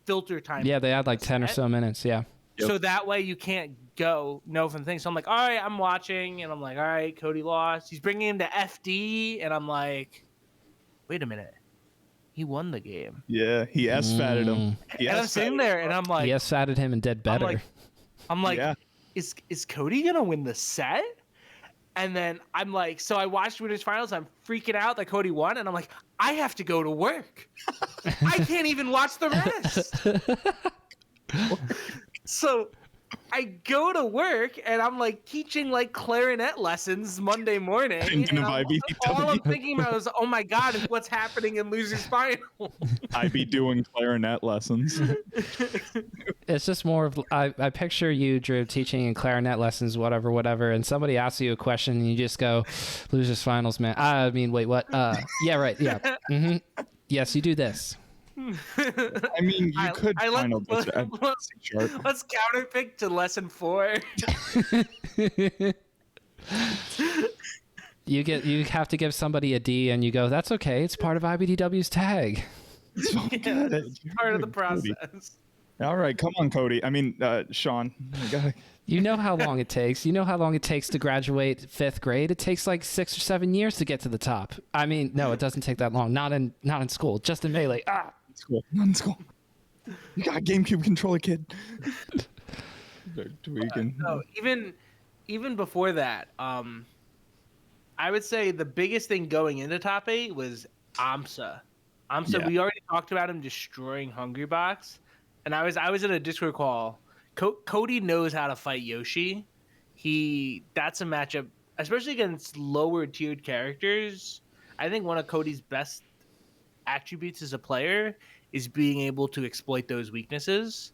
filter time. Yeah, they add like 10 or so minutes. Yeah. Yep. So that way you can't know from things. So I'm like, all right, I'm watching, and I'm like, all right, Cody lost. He's bringing him to FD, and I'm like, wait a minute, he won the game. Yeah, he S-fatted him. And I'm sitting there, and I'm like, he S-fatted him and did better. I'm like, yeah. Is Cody gonna win the set? And then I'm like, so I watched Winners Finals. I'm freaking out that Cody won, and I'm like, I have to go to work. I can't even watch the rest. So I go to work and I'm like teaching like clarinet lessons Monday morning. Thinking And of all I'm IBDW. thinking about is, oh my God, what's happening in Losers Final? I be doing clarinet lessons. It's just more of I picture you, Drew, teaching in clarinet lessons, whatever, and somebody asks you a question and you just go, "Losers finals, man." I mean, wait, what? Yeah, right, yeah. Yes, you do this. I mean, you could final this at C-sharp. Let's counterpick to lesson 4. You have to give somebody a D, and you go, "That's okay. It's part of IBDW's tag." It's part of the process. All right, come on, Cody. I mean, Sean. You know how long it takes. You know how long it takes to graduate 5th grade. It takes like 6 or 7 years to get to the top. I mean, no, it doesn't take that long. Not in school. Just in Melee. School. Not in school. You got a GameCube controller, kid. No, even before that, I would say the biggest thing going into top 8 was AMSA. AMSA, we already talked about him destroying Hungrybox, and I was in a Discord call. Cody knows how to fight Yoshi. That's a matchup, especially against lower tiered characters. I think one of Cody's best attributes as a player is being able to exploit those weaknesses.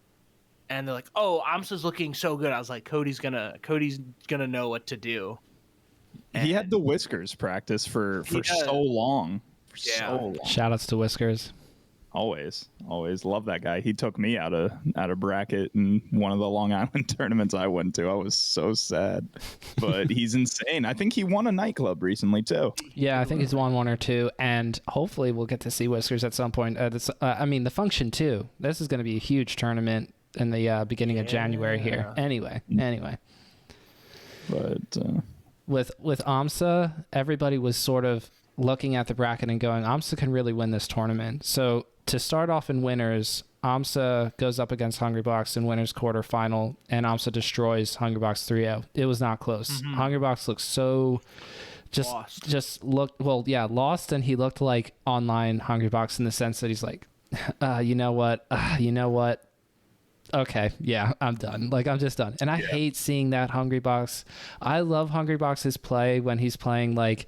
And they're like, "Oh, AMSA's looking so good." I was like, Cody's gonna know what to do. He had the Whiskers practice for so long. So long. Shout outs to Whiskers. Always love that guy. He took me out of bracket in one of the Long Island tournaments I went to. I was so sad, but he's insane. I think he won a nightclub recently too. Yeah, I think he's won 1 or 2, and hopefully we'll get to see Whiskers at some point. I mean, the Function too. This is going to be a huge tournament in the beginning of January here. Anyway. But with AMSA, everybody was sort of looking at the bracket and going, AMSA can really win this tournament. So to start off in winners, AMSA goes up against Hungrybox in winners quarterfinal, and AMSA destroys Hungrybox 3-0. It was not close. Hungrybox looked so lost, and he looked like online Hungrybox in the sense that he's like, you know what? Okay, yeah, I'm done. Like, I'm just done. And I hate seeing that Hungrybox. I love Hungrybox's play when he's playing like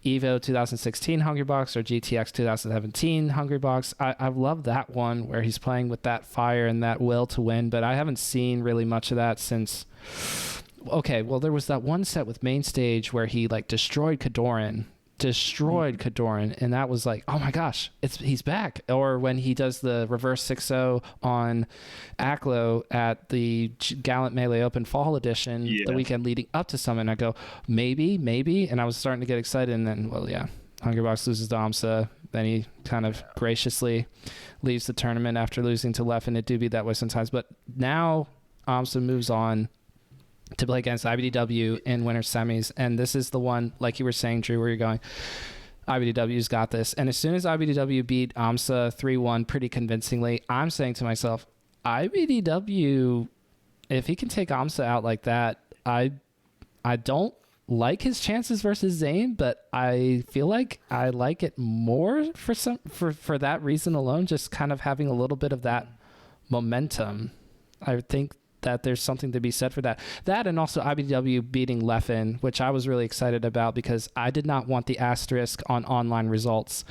Evo 2016 Hungrybox or GTX 2017 Hungrybox. I love that one where he's playing with that fire and that will to win, but I haven't seen really much of that since... Okay, well, there was that one set with Main Stage where he like destroyed Kadoran, and that was like, oh my gosh, he's back. Or when he does the reverse 6-0 on Aklo at the Gallant Melee Open Fall Edition the weekend leading up to Summit, I go, maybe, and I was starting to get excited, and then, Hungrybox loses to AMSA, then he kind of graciously leaves the tournament after losing to Leffen. It do be that way sometimes, but now AMSA moves on to play against IBDW in winter semis, and this is the one, like you were saying, Drew, where you're going, IBDW's got this. And as soon as IBDW beat AMSA 3-1 pretty convincingly, I'm saying to myself, IBDW, if he can take AMSA out like that, I don't like his chances versus Zane, but I feel like I like it more for that reason alone, just kind of having a little bit of that momentum. I think that there's something to be said for that. That, and also IBDW beating Leffen, which I was really excited about because I did not want the asterisk on online results.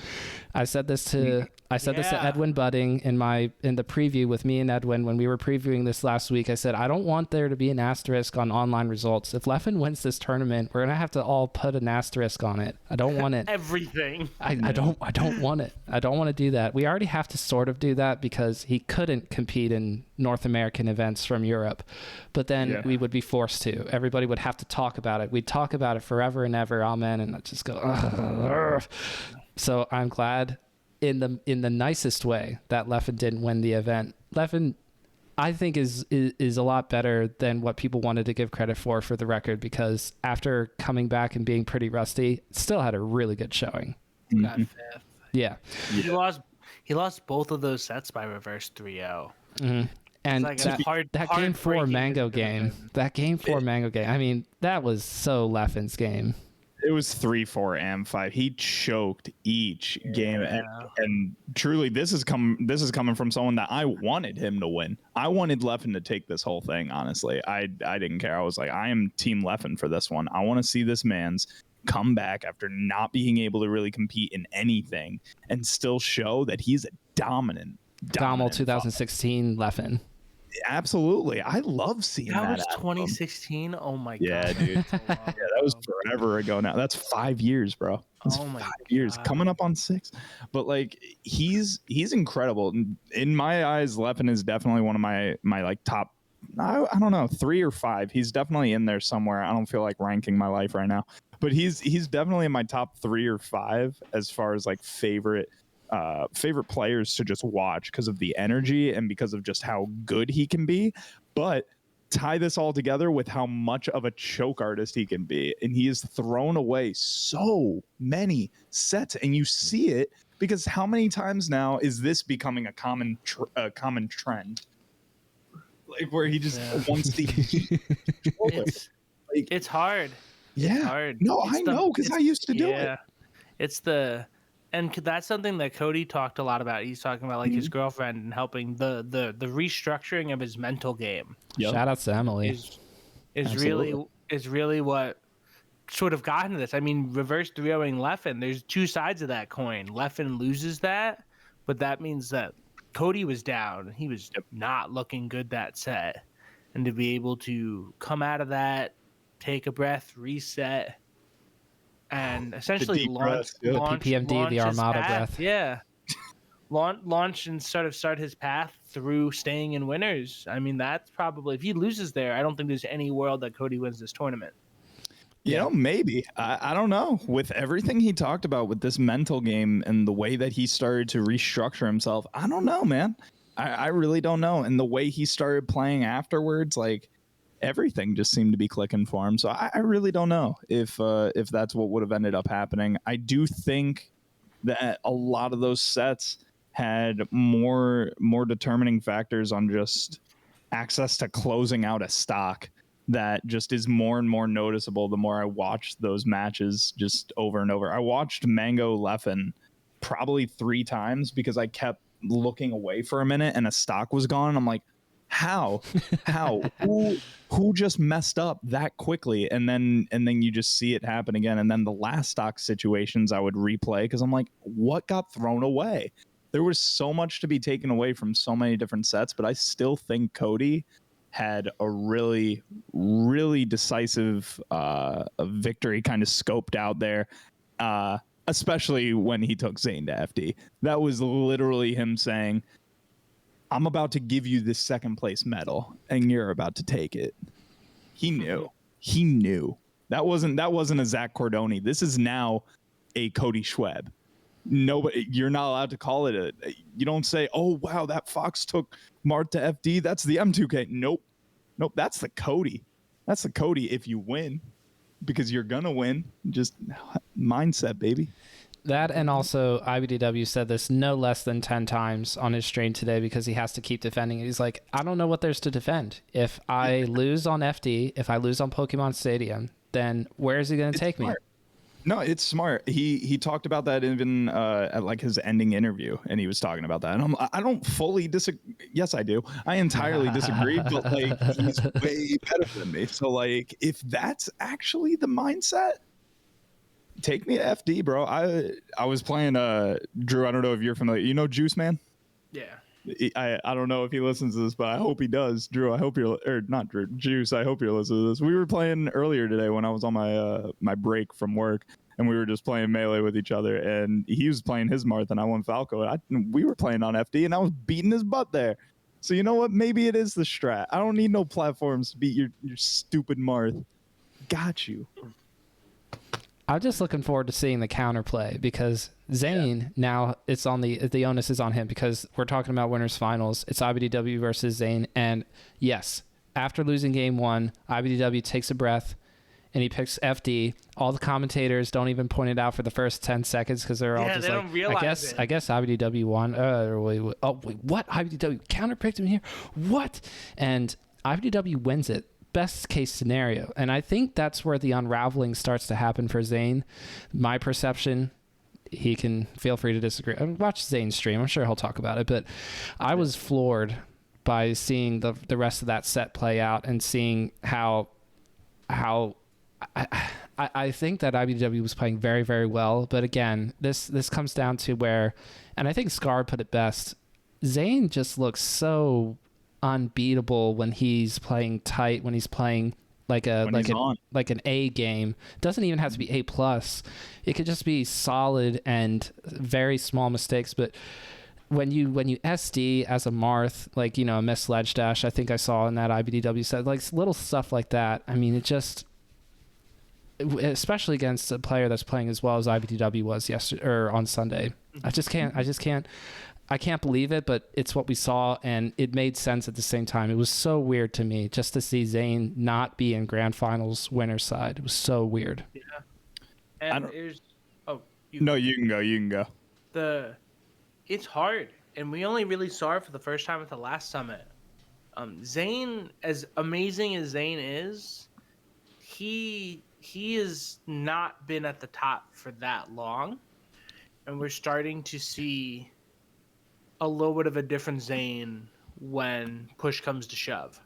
I said this to Edwin Budding in the preview with me and Edwin when we were previewing this last week. I said, I don't want there to be an asterisk on online results. If Leffen wins this tournament, we're gonna have to all put an asterisk on it. I don't want it. Everything. I don't want it. I don't want to do that. We already have to sort of do that because he couldn't compete in North American events from Europe, but then we would be forced to. Everybody would have to talk about it. We'd talk about it forever and ever. Amen. And I'd just go, ugh. So I'm glad in the nicest way that Leffen didn't win the event. Leffen, I think, is a lot better than what people wanted to give credit for the record, because after coming back and being pretty rusty, still had a really good showing. Got fifth. Yeah. He lost both of those sets by reverse 3-0. Mm-hmm. And like that game 4 Mango game, I mean, that was so Leffen's game. It was 3-4 and 5. He choked each game, and truly, this is coming from someone that I wanted him to win. I wanted Leffen to take this whole thing. Honestly, I didn't care. I was like, I am Team Leffen for this one. I want to see this man's come back after not being able to really compete in anything and still show that he's a dominant 2016 Leffen. Absolutely. I love seeing that. That was 2016. Oh my god. Yeah, dude. That was forever ago now. That's 5 years, bro. That's 5 years. Coming up on 6. But like he's incredible. In my eyes, Leffen is definitely one of my like top, I don't know, 3 or 5. He's definitely in there somewhere. I don't feel like ranking my life right now. But he's definitely in my top 3 or 5 as far as like favorite players to just watch because of the energy and because of just how good he can be. But tie this all together with how much of a choke artist he can be, and he has thrown away so many sets, and you see it because how many times now is this becoming a common trend, like where he just wants to it's hard. Yeah, it's hard. No, I know because I used to do it. And that's something that Cody talked a lot about. He's talking about like his girlfriend and helping the restructuring of his mental game. Yep. Shout out to Emily. Is really what sort of got into this. I mean, reverse 3-0ing Leffen. There's two sides of that coin. Leffen loses that, but that means that Cody was down. He was not looking good that set, and to be able to come out of that, take a breath, reset. And essentially launch PPMD, the Armada breath. Yeah. launch and sort of start his path through staying in winners. I mean, that's probably, if he loses there, I don't think there's any world that Cody wins this tournament. You know, maybe. I don't know. With everything he talked about with this mental game and the way that he started to restructure himself, I don't know, man. I really don't know. And the way he started playing afterwards, like, everything just seemed to be clicking for him. So I really don't know if that's what would have ended up happening. I do think that a lot of those sets had more determining factors on just access to closing out a stock that just is more and more noticeable the more I watch those matches just over and over. I watched Mango Leffen probably 3 times because I kept looking away for a minute and a stock was gone. I'm like, how who just messed up that quickly? And then you just see it happen again. And then the last stock situations I would replay because I'm like, what got thrown away? There was so much to be taken away from so many different sets, but I still think Cody had a really, really decisive victory kind of scoped out there, especially when he took Zayn to FD. That was literally him saying, I'm about to give you this second place medal and you're about to take it. He knew. That wasn't a Zach Cordoni. This is now a Cody Schweb. Nobody, you're not allowed to call it you don't say, oh wow, that Fox took Mart to FD. That's the M2K. Nope. That's the Cody. That's the Cody if you win, because you're gonna win. Just mindset, baby. That, and also IBDW said this no less than 10 times on his stream today because he has to keep defending it. He's like, I don't know what there's to defend. If I lose on FD, if I lose on Pokemon Stadium, then where is he going to take me? No, it's smart. He talked about that even at like his ending interview, and he was talking about that. And I don't fully disagree. Yes, I do. I entirely disagree, but like he's way better than me. So like if that's actually the mindset, take me to FD, bro. I was playing Drew. I don't know if you're familiar. You know Juice Man? Yeah. I don't know if he listens to this, but I hope he does. Drew, I hope you're, or not Drew, Juice, I hope you're listening to this. We were playing earlier today when I was on my break from work, and we were just playing Melee with each other, and he was playing his Marth, and I went Falco, and we were playing on FD, and I was beating his butt there. So you know what? Maybe it is the strat. I don't need no platforms to beat your stupid Marth. Got you. I'm just looking forward to seeing the counterplay because Zayn, now it's on the onus is on him because we're talking about winners finals. It's IBDW versus Zayn. And yes, after losing game 1, IBDW takes a breath and he picks FD. All the commentators don't even point it out for the first 10 seconds because they're all just they like, don't realize I guess IBDW won. Wait, what? IBDW counterpicked him here? What? And IBDW wins it best case scenario. And I think that's where the unraveling starts to happen for Zayn. My perception, he can feel free to disagree. Watch Zayn's stream. I'm sure he'll talk about it. But I was floored by seeing the rest of that set play out and seeing how I think that IBDW was playing very, very well. But again, this comes down to where, and I think Scar put it best, Zayn just looks so unbeatable when he's playing tight, when he's playing like an A game. Doesn't even have to be A plus. It could just be solid and very small mistakes. But when you SD as a Marth, like, you know, a miss ledge dash, I think I saw in that IBDW set, like little stuff like that. I mean, it just, especially against a player that's playing as well as IBDW was yesterday or on Sunday. I can't believe it, but it's what we saw, and it made sense at the same time. It was so weird to me just to see Zayn not be in grand finals winner's side. It was so weird. Yeah. And you can go. It's hard, and we only really saw it for the first time at the last summit. Zayn, as amazing as Zayn is, he has not been at the top for that long, and we're starting to see a little bit of a different Zayn when push comes to shove,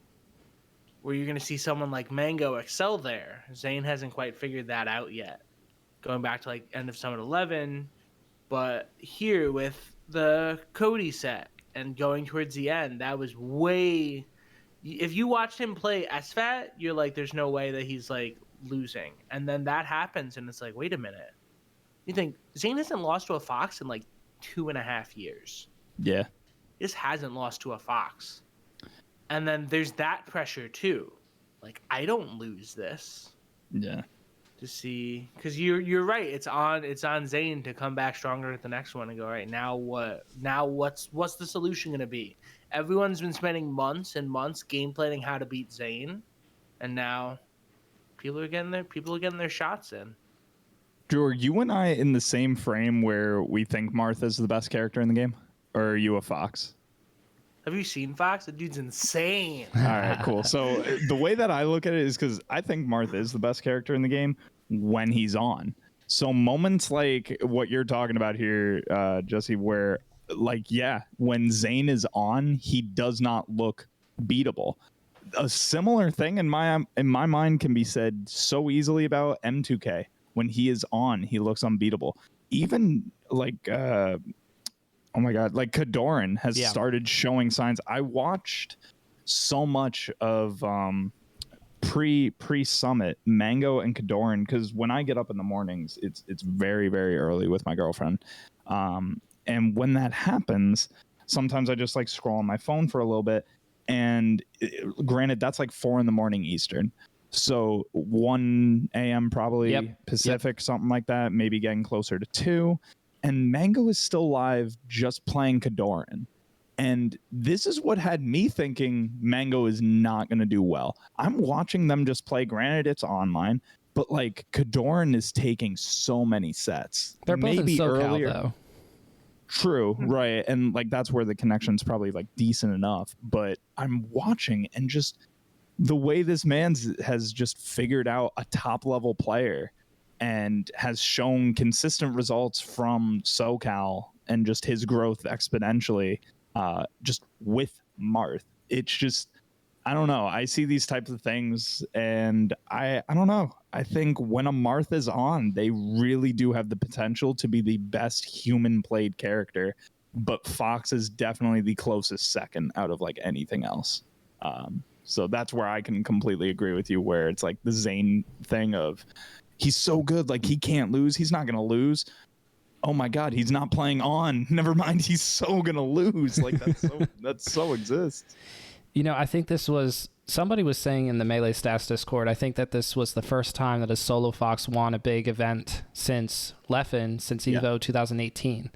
where you're going to see someone like Mango excel there. Zayn hasn't quite figured that out yet, going back to like end of Summit 11, but here with the Cody set and going towards the end, that was way... If you watched him play SFAT, you're like, there's no way that he's like losing. And then that happens, and it's like, wait a minute. You think Zayn hasn't lost to a Fox in like 2.5 years. Yeah. He just hasn't lost to a Fox. And then there's that pressure too. Like, I don't lose this. Yeah. To see, because you're right. It's on Zayn to come back stronger at the next one and go, all right, now what? Now what's the solution going to be? Everyone's been spending months and months game planning how to beat Zayn, and now people are getting their shots in. Drew, are you and I in the same frame where we think Martha's the best character in the game? Or are you a Fox? Have you seen Fox? The dude's insane. All right, cool. So the way that I look at it is because I think Martha is the best character in the game when he's on. So moments like what you're talking about here, Jesse, where like, yeah, when Zayn is on, he does not look beatable. A similar thing in my mind can be said so easily about M2K. When he is on, he looks unbeatable. Even like... oh my God, like Kadoran has started showing signs. I watched so much of pre-summit Mango and Kadoran, because when I get up in the mornings, it's very, very early with my girlfriend. And when that happens, sometimes I just like scroll on my phone for a little bit. And granted, that's like 4 a.m. Eastern. So 1 a.m. probably Pacific, something like that, maybe getting closer to 2. And Mango is still live just playing Kadoran. And this is what had me thinking Mango is not going to do well. I'm watching them just play. Granted, it's online, but like Kadoran is taking so many sets. They're both maybe in SoCal, earlier. though. True, right. And like that's where the connection's probably like decent enough. But I'm watching, and just the way this man has just figured out a top level player and has shown consistent results from SoCal and just his growth exponentially, just with Marth. It's just, I don't know. I see these types of things, and I don't know. I think when a Marth is on, they really do have the potential to be the best human played character, but Fox is definitely the closest second out of like anything else. So that's where I can completely agree with you, where it's like the Zayn thing of, he's so good, like he can't lose. He's not going to lose. Oh my God, he's not playing on. Never mind, he's so going to lose. Like that's so exists. You know, I think this was, somebody was saying in the Melee Stats Discord, I think that this was the first time that a solo Fox won a big event since Leffen, since Evo 2018.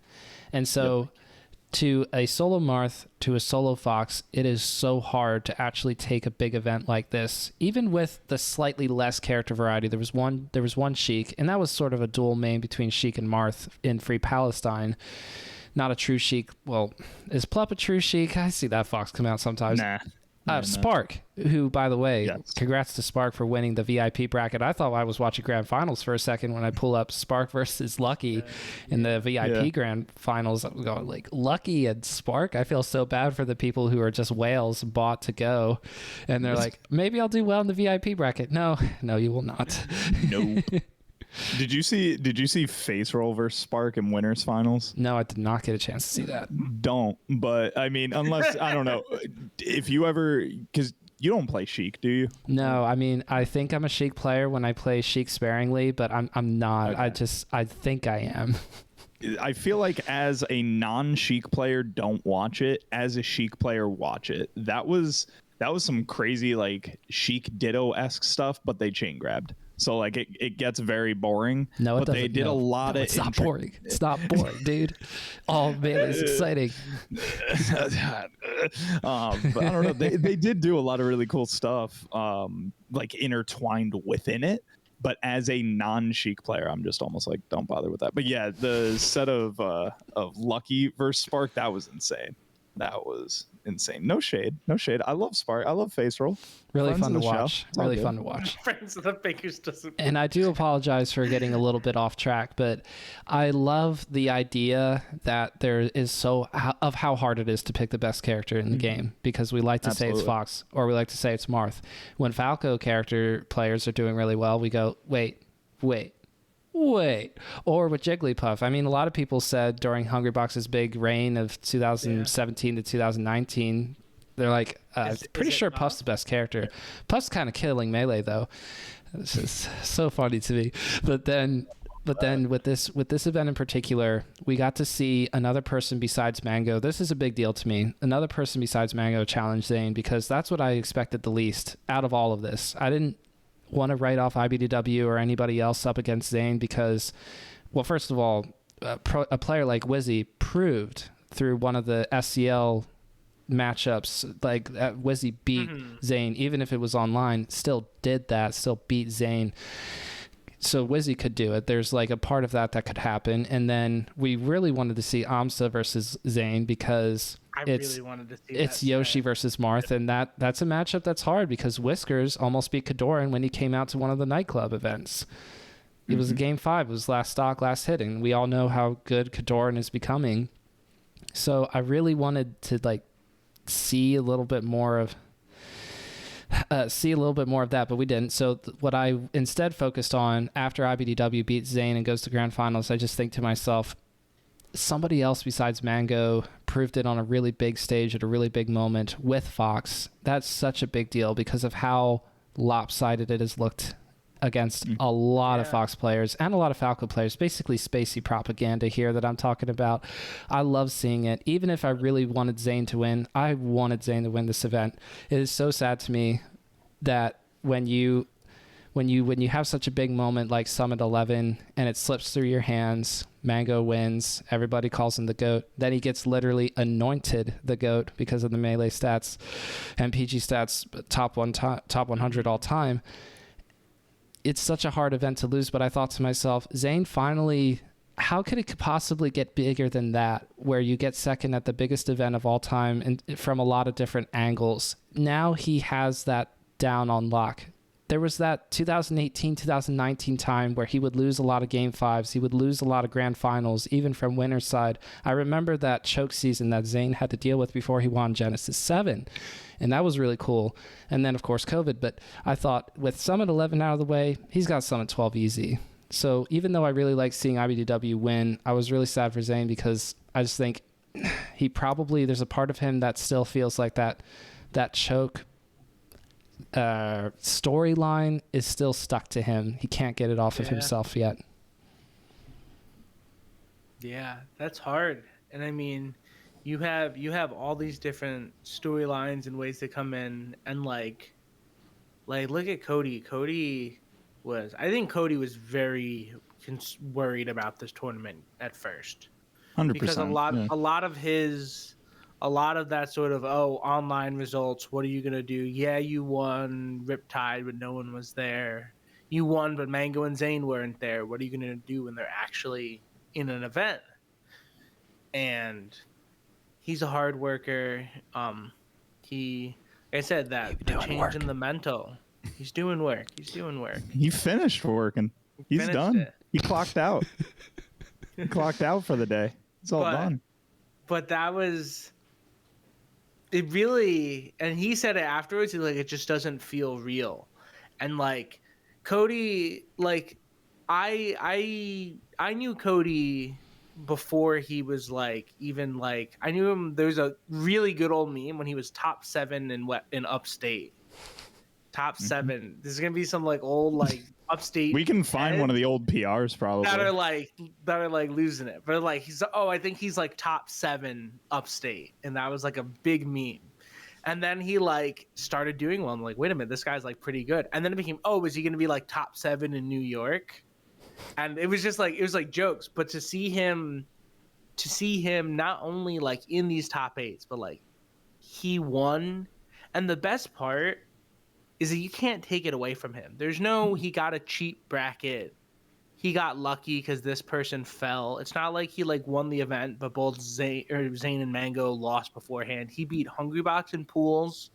And so to a solo Marth, to a solo Fox, it is so hard to actually take a big event like this, even with the slightly less character variety. There was one Sheik, and that was sort of a dual main between Sheik and Marth in Free Palestine. Not a true Sheik. Well, is Plup a true Sheik? I see that Fox come out sometimes. Nah. Spark, who, by the way, Yes. congrats to Spark for winning the VIP bracket. I thought I was watching Grand Finals for a second when I pull up Spark versus Lucky in the VIP Grand Finals. I'm going like, Lucky and Spark? I feel so bad for the people who are just whales bought to go. And they're like, maybe I'll do well in the VIP bracket. No, you will not. Nope. Did you see Face Roll versus Spark in winners finals? No, I did not get a chance to see that. Don't. But I mean, unless I don't know if you ever, because you don't play Sheik, do you? No, I mean, I think I'm a Sheik player when I play Sheik sparingly, but I'm not. Okay. I think I am. I feel like as a non-Sheik player, don't watch it. As a Sheik player, watch it. That was some crazy like Sheik Ditto-esque stuff, but they chain grabbed. So like it gets very boring. No, it but doesn't. They did a lot of. It's not boring. It's not boring, dude. Oh man, it's exciting. But I don't know. They did do a lot of really cool stuff, like intertwined within it. But as a non-Sheik player, I'm just almost like, don't bother with that. But yeah, the set of Lucky versus Spark, that was insane. That was insane. No shade. I love Spark. I love Face Roll. Really Friends fun of to the show. watch. It's all Really good. fun to watch. Friends of the Bakers doesn't. And I do apologize for getting a little bit off track, but I love the idea that there is of how hard it is to pick the best character in the game, because we like to say it's Fox or we like to say it's Marth. When Falco character players are doing really well, we go, wait. Or with Jigglypuff. I mean, a lot of people said during Hungrybox's big reign of 2017 to 2019, they're like, pretty sure Puff's the best character. Puff's kind of killing Melee, though. It's just so funny to me. But then with this event in particular, we got to see another person besides Mango. This is a big deal to me. Another person besides Mango challenge Zayn, because that's what I expected the least out of all of this. I didn't want to write off IBDW or anybody else up against Zayn because, well, first of all, a player like Wizzy proved through one of the SCL matchups, like Wizzy beat Zayn, even if it was online, still did that, still beat Zayn. So Wizzy could do it. There's like a part of that could happen. And then we really wanted to see Amsa versus Zayn because really wanted to see it's Yoshi versus Marth, and that's a matchup that's hard because Whiskers almost beat Kadoran when he came out to one of the nightclub events. It was a game 5. It was last stock, last hit, and we all know how good Kadoran is becoming. So I really wanted to like see a little bit more of that, but we didn't. So what I instead focused on after IBDW beats Zayn and goes to grand finals, I just think to myself, somebody else besides Mango proved it on a really big stage at a really big moment with Fox. That's such a big deal because of how lopsided it has looked against a lot of Fox players and a lot of Falco players. Basically spacey propaganda here that I'm talking about. I love seeing it. Even if I really wanted Zayn to win, I wanted Zayn to win this event. It is so sad to me that when you have such a big moment like Summit 11 and it slips through your hands, Mango wins, everybody calls him the GOAT, then he gets literally anointed the GOAT because of the Melee stats and PG stats, top 100 all time. It's such a hard event to lose, but I thought to myself, Zayn finally, how could it possibly get bigger than that, where you get second at the biggest event of all time and from a lot of different angles? Now he has that down on lock. There was that 2018, 2019 time where he would lose a lot of game 5s. He would lose a lot of grand finals, even from winner's side. I remember that choke season that Zayn had to deal with before he won Genesis 7. And that was really cool. And then, of course, COVID. But I thought with Summit 11 out of the way, he's got Summit 12 easy. So even though I really like seeing IBDW win, I was really sad for Zayn because I just think there's a part of him that still feels like that choke storyline is still stuck to him. He can't get it off of himself yet. Yeah, that's hard. And I mean, you have all these different storylines and ways to come in, and like look at Cody. I think Cody was very worried about this tournament at first. 100%. Because a lot of that sort of, online results, what are you going to do? Yeah, you won Riptide, but no one was there. You won, but Mango and Zayn weren't there. What are you going to do when they're actually in an event? And he's a hard worker. I said that the change work. in the mental. He's doing work. He finished working. He's Finished done. it. He clocked out. He clocked out for the day. It's all done. But that was it really, and he said it afterwards, he's like, it just doesn't feel real. And like Cody, like I knew Cody before he was like even like I knew him. There's a really good old meme when he was top 7 in upstate. Top 7. This is gonna be some like old like upstate. We can find one of the old PRs probably that are like losing it, but like I think he's like top 7 upstate, and that was like a big meme. And then he like started doing well. I'm like, wait a minute, this guy's like pretty good. And then it became, oh, is he gonna be like top 7 in New York? And it was just like, it was like jokes, but to see him not only like in these top 8s, but like he won. And the best part is that you can't take it away from him. There's no, he got a cheap bracket. He got lucky because this person fell. It's not like he like won the event, but both Zane and Mango lost beforehand. He beat Hungrybox in pools.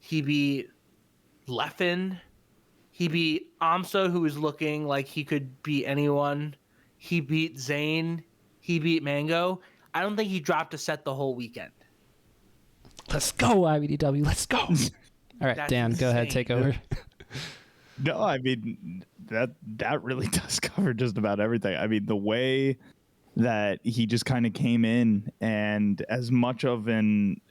He beat Leffen. He beat Amsa, who was looking like he could beat anyone. He beat Zane. He beat Mango. I don't think he dropped a set the whole weekend. Let's go, IBDW. Let's go. All right, That's Dan, go ahead, insane. take over. No, I mean that really does cover just about everything. I mean, the way that he just kind of came in, and as much of an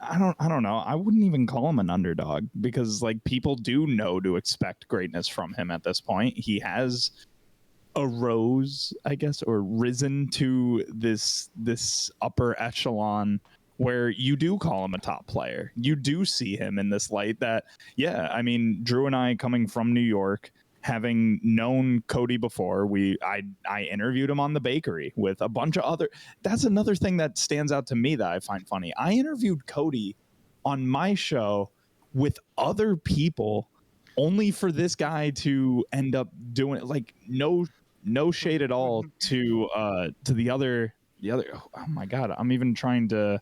I don't know, I wouldn't even call him an underdog, because like people do know to expect greatness from him at this point. He has arose, I guess, or risen to this upper echelon where you do call him a top player. You do see him in this light that, yeah, I mean, Drew and I, coming from New York, having known Cody before, I interviewed him on The Bakery with a bunch of other. That's another thing that stands out to me that I find funny. I interviewed Cody on my show with other people, only for this guy to end up doing it. Like no shade at all to the other. Oh my God, I'm even trying to.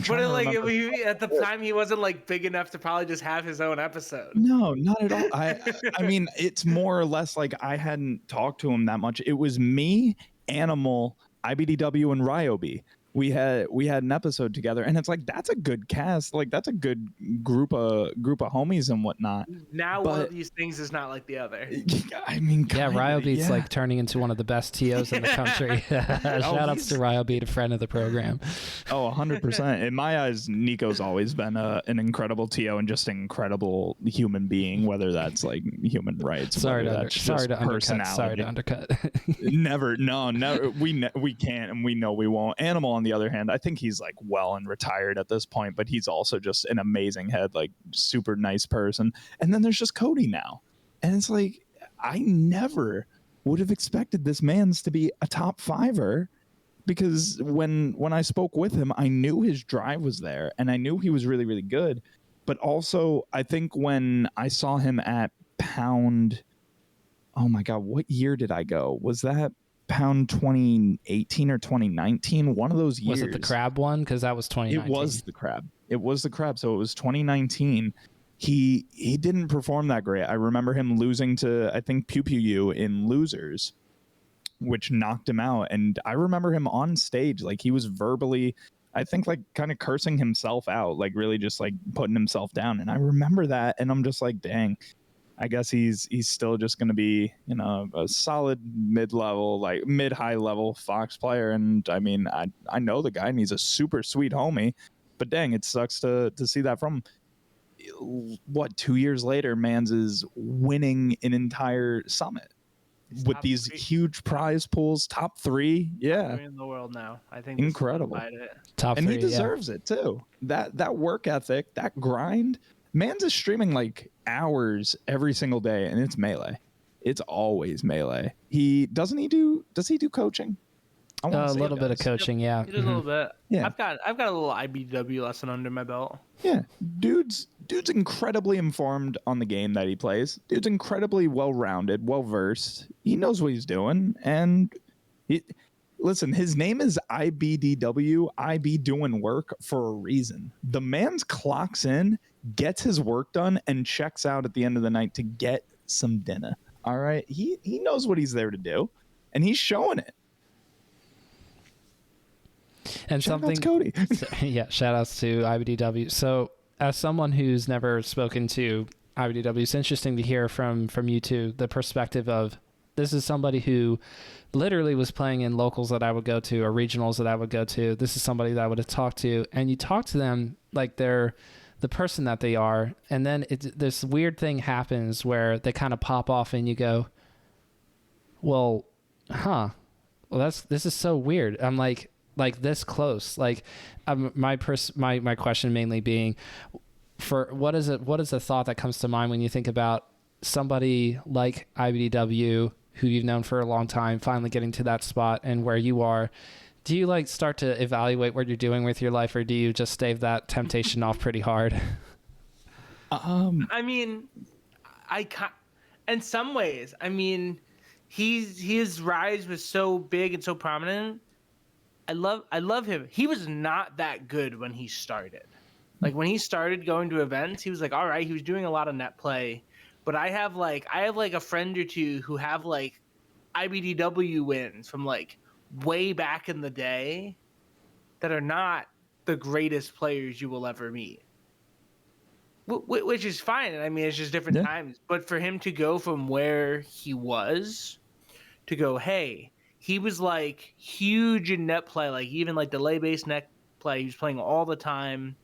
But at the time, he wasn't like big enough to probably just have his own episode. No, not at all. I mean, it's more or less like I hadn't talked to him that much. It was me, Animal, IBDW, and Ryobi. We had an episode together, and it's like that's a good cast. Like that's a good group of homies and whatnot. Now one of these things is not like the other. I mean, Yeah, Ryobe's like turning into one of the best TOs in the country. Shout outs to Ryobe, a friend of the program. Oh, 100%. In my eyes, Nico's always been an incredible TO and just an incredible human being, whether that's like human rights. Sorry to undercut. Never. We can't, and we know we won't. Animal, on the other hand, I think he's like well and retired at this point, but he's also just an amazing head, like super nice person. And then there's just Cody now. And it's like, I never would have expected this man's to be a top 5er, because when I spoke with him, I knew his drive was there and I knew he was really, really good. But also, I think when I saw him at Pound, oh my God, what year did I go? Was that Pound 2018 or 2019? One of those years. Was it the crab one? Because that was 2019. It was the crab. So it was 2019. He didn't perform that great. I remember him losing to, I think, Pew Pew You in Losers, which knocked him out. And I remember him on stage, like he was verbally, I think, like kind of cursing himself out, like really just like putting himself down. And I remember that, and I'm just like, dang, I guess he's still just going to be, you know, a solid mid-level, like mid-high level Fox player. And I mean, I know the guy, and he's a super sweet homie, but dang, it sucks to see that from him. What, 2 years later, Mans is winning an entire summit with these huge prize pools, top 3. Yeah, in the world now. I think incredible. Top 3, and he deserves it too. That work ethic, that grind. Mans is streaming like hours every single day, and it's melee. It's always melee. Does he do coaching? A little bit of coaching, yeah. He does a little bit. Yeah. I've got a little IBW lesson under my belt. Yeah, dude's incredibly informed on the game that he plays. Dude's incredibly well-rounded, well-versed. He knows what he's doing, and Listen, his name is IBDW. I be doing work for a reason. The man's clocks in, gets his work done, and checks out at the end of the night to get some dinner. All right, he knows what he's there to do, and he's showing it. And Shout something, out to Cody. yeah, shout outs to IBDW. So, as someone who's never spoken to IBDW, it's interesting to hear from you two the perspective of this is somebody who literally was playing in locals that I would go to or regionals that I would go to. This is somebody that I would have talked to, and you talk to them like they're the person that they are, and then this weird thing happens where they kind of pop off, and you go, "Well, this is so weird." I'm like this close. Like, my question mainly being, for what is the thought that comes to mind when you think about somebody like IBDW who you've known for a long time finally getting to that spot and where you are? Do you like start to evaluate what you're doing with your life, or do you just stave that temptation off pretty hard? I mean, in some ways, I mean, his rise was so big and so prominent. I love him. He was not that good when he started. Like, when he started going to events, he was like, all right, he was doing a lot of net play. But I have like a friend or two who have like IBDW wins from like way back in the day that are not the greatest players you will ever meet. Which is fine. I mean, it's just different times. But for him to go from where he was to go, hey, he was like huge in net play, like even like delay based net play. He was playing all the time.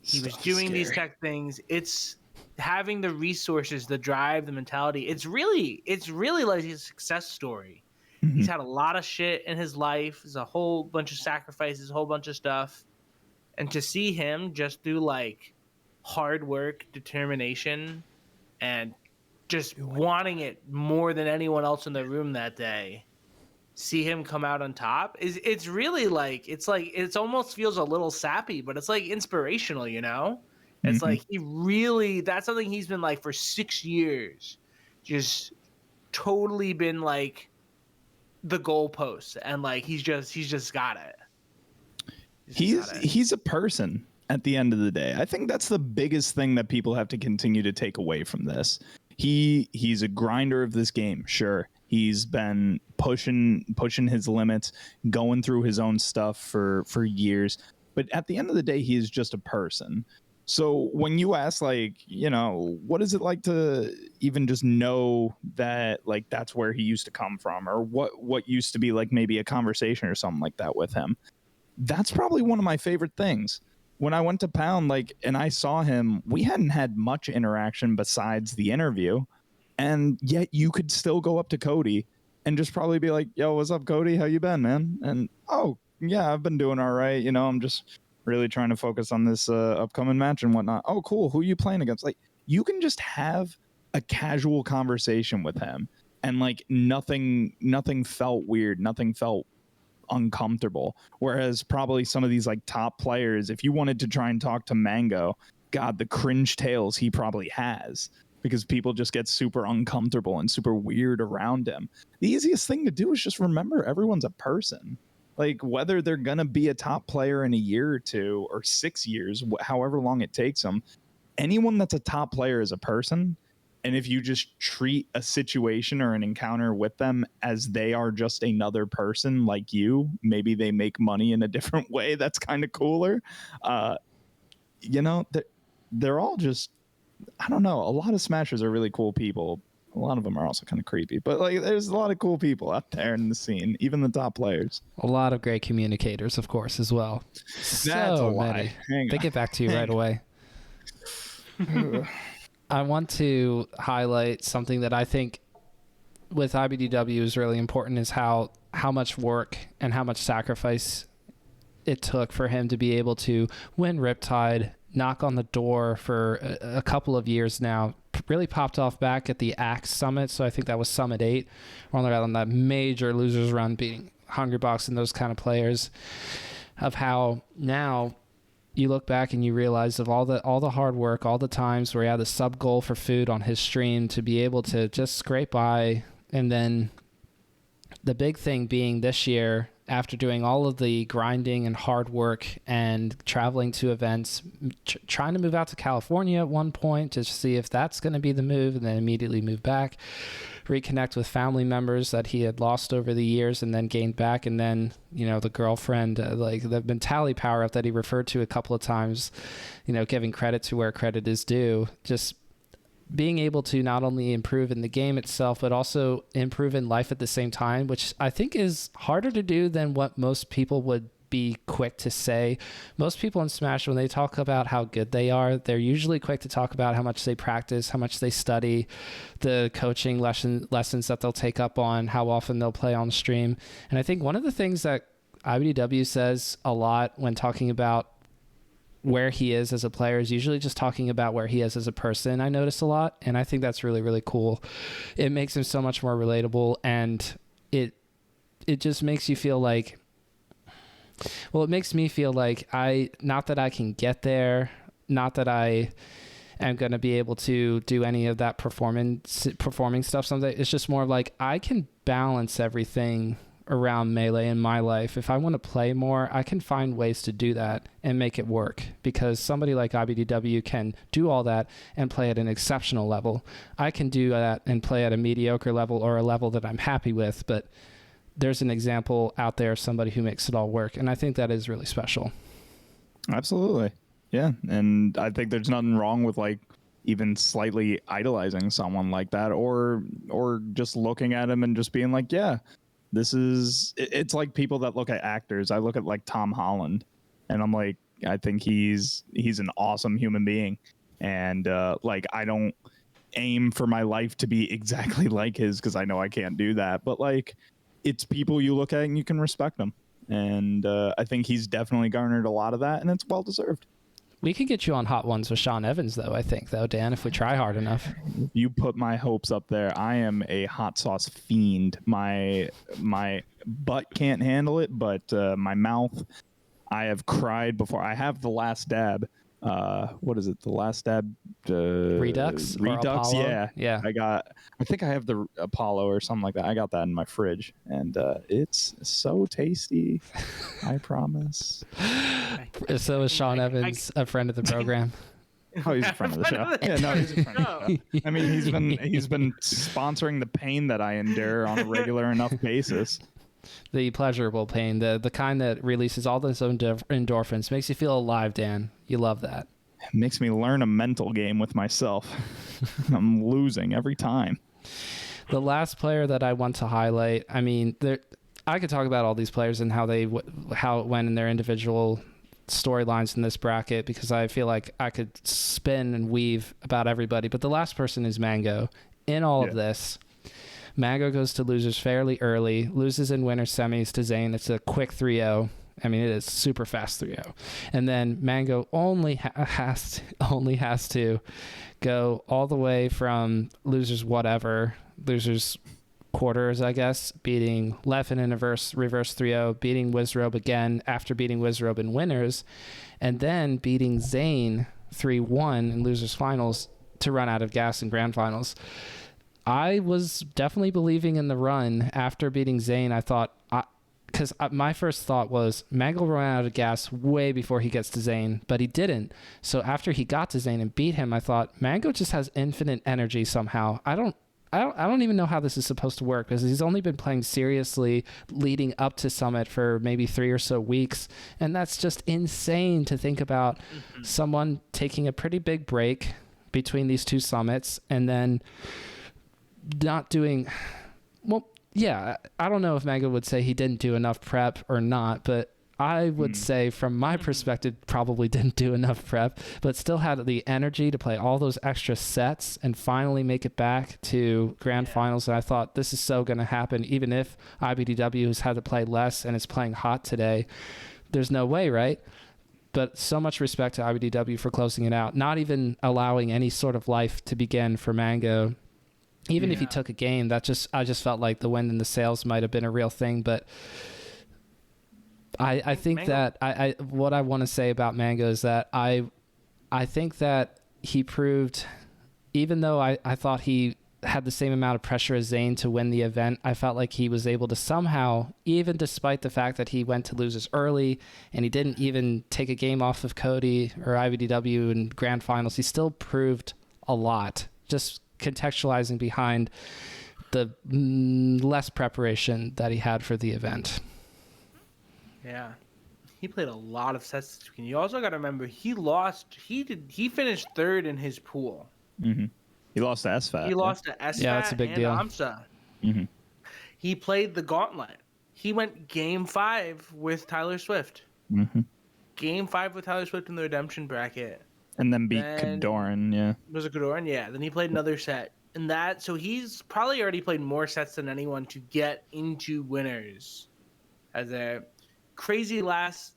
He was doing these tech things. It's having the resources, the drive, the mentality. It's really like a success story. Mm-hmm. He's had a lot of shit in his life. There's a whole bunch of sacrifices, a whole bunch of stuff. And to see him just through like hard work, determination, and just wanting it more than anyone else in the room that day, see him come out on top it's really like it's almost feels a little sappy, but it's like inspirational, you know? It's like he really, that's something he's been like for 6 years, just totally been like the goalpost, and like he's just got it. He's a person at the end of the day. I think that's the biggest thing that people have to continue to take away from this. He's a grinder of this game, sure. He's been pushing his limits, going through his own stuff for years. But at the end of the day, he is just a person. So when you ask, like, you know, what is it like to even just know that, like, that's where he used to come from, or what used to be like maybe a conversation or something like that with him? That's probably one of my favorite things. When I went to Pound, like, and I saw him, we hadn't had much interaction besides the interview. And yet you could still go up to Cody and just probably be like, yo, what's up, Cody? How you been, man? And, oh, yeah, I've been doing all right. You know, I'm just really trying to focus on this upcoming match and whatnot. Oh, cool. Who are you playing against? Like, you can just have a casual conversation with him, and like nothing felt weird. Nothing felt uncomfortable. Whereas probably some of these like top players, if you wanted to try and talk to Mango, God, the cringe tales he probably has, because people just get super uncomfortable and super weird around him. The easiest thing to do is just remember everyone's a person. Like, whether they're going to be a top player in a year or 2 or 6 years, however long it takes them, anyone that's a top player is a person. And if you just treat a situation or an encounter with them as they are just another person like you, maybe they make money in a different way that's kind of cooler. You know, they're all just, I don't know. A lot of Smashers are really cool people. A lot of them are also kind of creepy, but like, there's a lot of cool people out there in the scene, even the top players. A lot of great communicators, of course, as well. That's a lie. They get back to you right away. I want to highlight something that I think with IBDW is really important, is how much work and how much sacrifice it took for him to be able to win Riptide, knock on the door for a couple of years now. Really popped off back at the Axe Summit, so I think that was Summit 8, on that major losers run, beating Hungrybox and those kind of players. Of how now you look back and you realize of all the hard work, all the times where he had the sub goal for food on his stream, to be able to just scrape by and then the big thing being this year, after doing all of the grinding and hard work and traveling to events, trying to move out to California at one point to see if that's going to be the move, and then immediately move back, reconnect with family members that he had lost over the years and then gained back. And then, the girlfriend, like the mentality power up that he referred to a couple of times, giving credit to where credit is due, just being able to not only improve in the game itself, but also improve in life at the same time, which I think is harder to do than what most people would be quick to say. Most people in Smash, when they talk about how good they are, they're usually quick to talk about how much they practice, how much they study, the coaching lessons that they'll take up on, how often they'll play on stream. And I think one of the things that IBDW says a lot when talking about where he is as a player is usually just talking about where he is as a person. I notice a lot, and I think that's really, really cool. It makes him so much more relatable, and it just makes you feel like, well, it makes me feel like not that I can get there, not that I am going to be able to do any of that performing stuff someday. It's just more like I can balance everything around Melee in my life. If I want to play more, I can find ways to do that and make it work, because somebody like IBDW can do all that and play at an exceptional level. I can do that and play at a mediocre level or a level that I'm happy with, but there's an example out there of somebody who makes it all work, and I think that is really special. Absolutely. Yeah, and I think there's nothing wrong with like even slightly idolizing someone like that, or just looking at him and just being like, yeah, it's like people that look at actors. I look at like Tom Holland, and I'm like, I think he's an awesome human being, and like I don't aim for my life to be exactly like his, because I know I can't do that, but like it's people you look at and you can respect them, and I think he's definitely garnered a lot of that, and it's well deserved. We could get you on Hot Ones with Sean Evans, though, I think, Dan, if we try hard enough. You put my hopes up there. I am a hot sauce fiend. My butt can't handle it, but my mouth, I have cried before. I have the Last Dab. What is it? The Last Dab? Redux? Redux, yeah. I think I have the Apollo or something like that. I got that in my fridge, and it's so tasty. I promise. So is Sean Evans a friend of the program? Oh, he's a friend of the show. Yeah, no, he's a friend of the show. I mean, he's been sponsoring the pain that I endure on a regular enough basis. The pleasurable pain, the kind that releases all those endorphins, makes you feel alive, Dan. You love that. It makes me learn a mental game with myself. I'm losing every time. The last player that I want to highlight, I mean, I could talk about all these players and how it went in their individual storylines in this bracket, because I feel like I could spin and weave about everybody. But the last person is Mango. In all of this, Mango goes to losers fairly early, loses in winter semis to Zane. It's a quick 3-0. I mean, it is super fast 3-0. And then Mango only has to go all the way from losers quarters, I guess, beating Leffen in a reverse 3-0, beating Wizrobe again after beating Wizrobe in winners, and then beating Zane 3-1 in losers finals to run out of gas in grand finals. I was definitely believing in the run after beating Zane. I thought, because my first thought was Mango will run out of gas way before he gets to Zane, but he didn't. So after he got to Zane and beat him, I thought Mango just has infinite energy somehow. I don't even know how this is supposed to work, because he's only been playing seriously leading up to Summit for maybe 3 or so weeks. And that's just insane to think about. Someone taking a pretty big break between these two summits and then not doing, well, yeah, I don't know if Mango would say he didn't do enough prep or not, but I would say from my perspective, probably didn't do enough prep, but still had the energy to play all those extra sets and finally make it back to grand finals. And I thought, this is so going to happen. Even if IBDW has had to play less and is playing hot today, there's no way, right? But so much respect to IBDW for closing it out, not even allowing any sort of life to begin for Mango. Even if he took a game, I just felt like the wind in the sails might have been a real thing. But I think Mango, that what I want to say about Mango is that I think that he proved, even though I thought he had the same amount of pressure as Zayn to win the event. I felt like he was able to somehow, even despite the fact that he went to losers early and he didn't even take a game off of Cody or IBDW in grand finals, he still proved a lot, just contextualizing behind the less preparation that he had for the event. Yeah. He played a lot of sets this weekend. You also got to remember he lost. He finished third in his pool. Mm-hmm. He lost to SFAT. He lost to SFAT that's a big and deal. AMSA. Mm-hmm. He played the gauntlet. He went game 5 with Tyler Swift. Mm-hmm. Game 5 with Tyler Swift in the redemption bracket. And then beat K0-N, yeah. Was it K0-N? Yeah. Then he played another set. And so he's probably already played more sets than anyone to get into winners. As a crazy last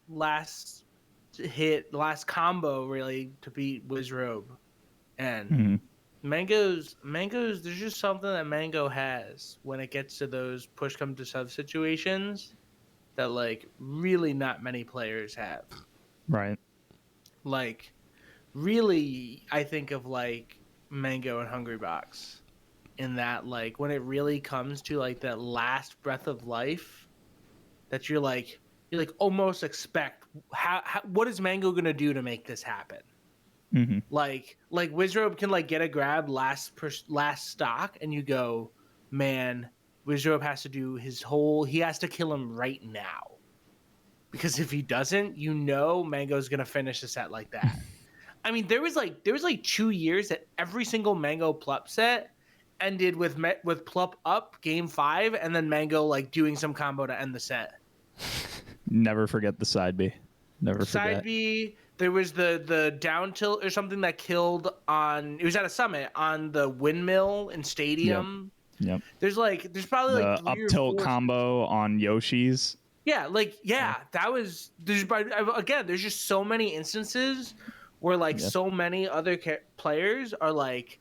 combo, really, to beat Wizrobe. And Mango's, there's just something that Mango has when it gets to those push come to shove situations that, like, really not many players have. Right. Like, really, I think of, like, Mango and Hungry Box in that, like, when it really comes to, like, that last breath of life that you're like almost expect how what is Mango gonna do to make this happen? Mm-hmm. Like Wizrobe can, like, get a grab last stock, and you go, man, Wizrobe has to do he has to kill him right now, because if he doesn't, Mango's gonna finish the set like that. I mean, there was like 2 years that every single Mango Plup set ended with Plup up game 5, and then Mango, like, doing some combo to end the set. Never forget the side B. Never forget. Side B. There was the down tilt or something that killed on. It was at a summit on the windmill in Stadium. Yep. There's probably the like 3 up tilt or 4 combo on Yoshi's. Yeah, that was. There's just so many instances where, like, so many other players are like,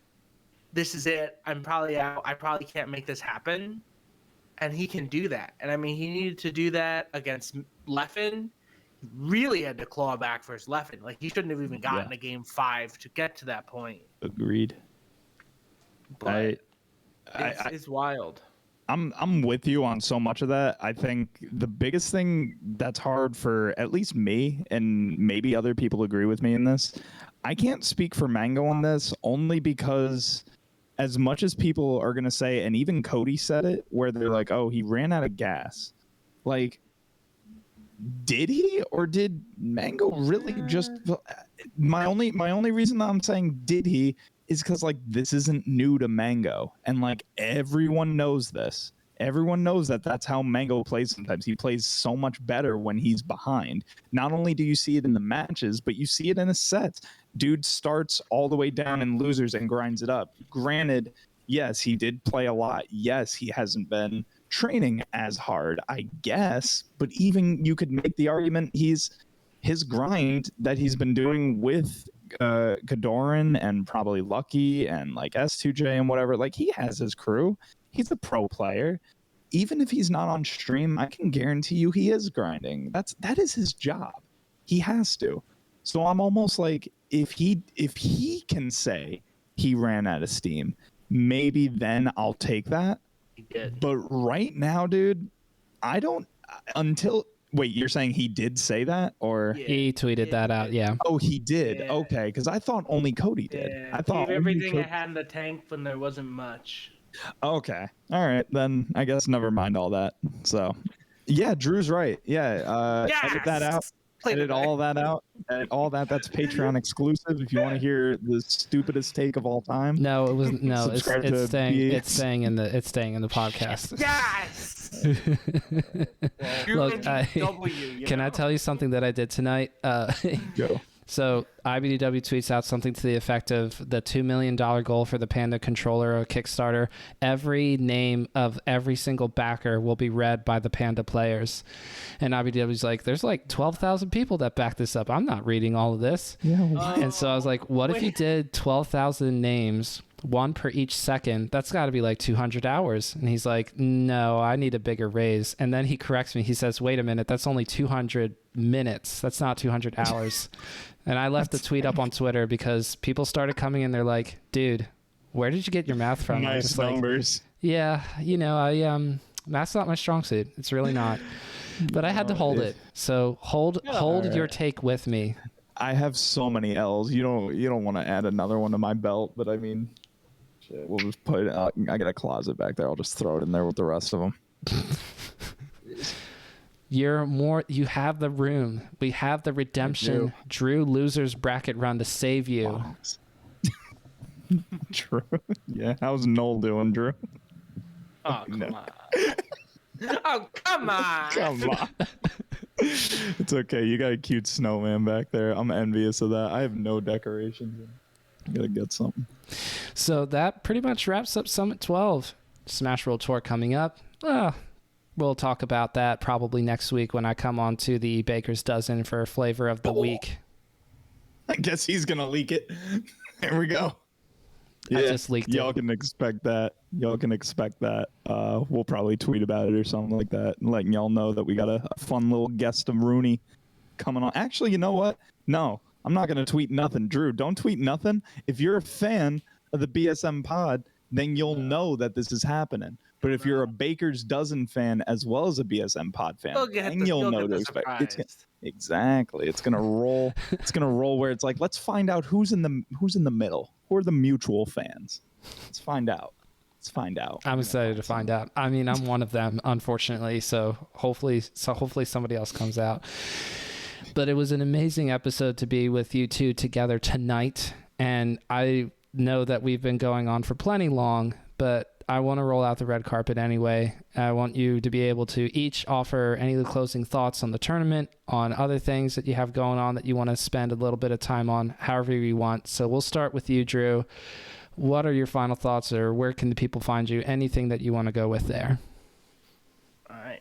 this is it. I'm probably out. I probably can't make this happen. And he can do that. And I mean, he needed to do that against Leffen. He really had to claw back for his Leffen. Like, he shouldn't have even gotten a game 5 to get to that point. Agreed. But it's wild. I'm with you on so much of that. I think the biggest thing that's hard for at least me, and maybe other people agree with me in this, I can't speak for Mango on this only because as much as people are going to say, and even Cody said it, where they're like, oh, he ran out of gas. Like, did he, or did Mango really just... My only reason that I'm saying did he is because, like, this isn't new to Mango. And, like, everyone knows this. Everyone knows that that's how Mango plays sometimes. He plays so much better when he's behind. Not only do you see it in the matches, but you see it in his sets. Dude starts all the way down in losers and grinds it up. Granted, yes, he did play a lot. Yes, he hasn't been training as hard, I guess. But even you could make the argument his grind that he's been doing with K0-N and probably Lucky and, like, S2J and whatever, like, he has his crew. He's a pro player. Even if he's not on stream, I can guarantee you he is grinding. That is his job. He has to. So I'm almost like, if he can say he ran out of steam, maybe then I'll take that. He did. But right now, dude, I don't until wait, you're saying he did say that, or he tweeted that out? Yeah. Oh, he did. Yeah. Okay, because I thought only Cody did. Yeah. I thought gave everything I had in the tank when there wasn't much. Okay. All right, then I guess never mind all that. So, yeah, Drew's right. Yeah, edit that out. Edit all that out. Edit all that. That's Patreon exclusive. If you want to hear the stupidest take of all time. No, it wasn't. No, it's subscribe staying in the podcast. Yes. Look, can I tell you something that I did tonight? Go. So IBDW tweets out something to the effect of the $2 million goal for the Panda controller or Kickstarter. Every name of every single backer will be read by the Panda players. And IBDW's like, there's like 12,000 people that back this up. I'm not reading all of this. Yeah. And so I was like, what if you did 12,000 names, one per each second? That's got to be like 200 hours. And he's like, no, I need a bigger raise. And then he corrects me. He says, wait a minute, that's only 200 minutes. That's not 200 hours. And I left the tweet up on Twitter because people started coming in. They're like, dude, Where did you get your math from? Nice Just numbers. Yeah, I math's not my strong suit. It's really not. But I had to hold it. So hold your take with me. I have so many L's. You don't want to add another one to my belt, but I mean, shit, we'll just put it out. I got a closet back there. I'll just throw it in there with the rest of them. You have the room. We have the redemption Drew losers bracket run to save you. Drew. Yeah. How's Noel doing, Drew? Oh, come on. Oh, come on. Come on. It's okay. You got a cute snowman back there. I'm envious of that. I have no decorations. I gotta get something. So that pretty much wraps up Summit 12. Smash World Tour coming up. We'll talk about that probably next week when I come on to the Baker's Dozen for flavor of the week. I guess he's gonna leak it. There we go. I just leaked it. Y'all can expect that. We'll probably tweet about it or something like that, and letting y'all know that we got a fun little guest of Rooney coming on. Actually, you know what? No, I'm not gonna tweet nothing. Drew, don't tweet nothing. If you're a fan of the BSM pod, then you'll know that this is happening. But if you're a Baker's Dozen fan as well as a BSM pod fan, then you'll know to expect. Exactly. It's gonna roll. It's gonna roll where it's like, let's find out who's in the middle. Who are the mutual fans? Let's find out. I'm excited to find out. I mean, I'm one of them, unfortunately. So hopefully somebody else comes out. But it was an amazing episode to be with you two together tonight. And I know that we've been going on for plenty long, but I want to roll out the red carpet anyway. I want you to be able to each offer any of the closing thoughts on the tournament, on other things that you have going on that you want to spend a little bit of time on, however you want. So we'll start with you, Drew. What are your final thoughts, or where can the people find you? Anything that you want to go with there? All right.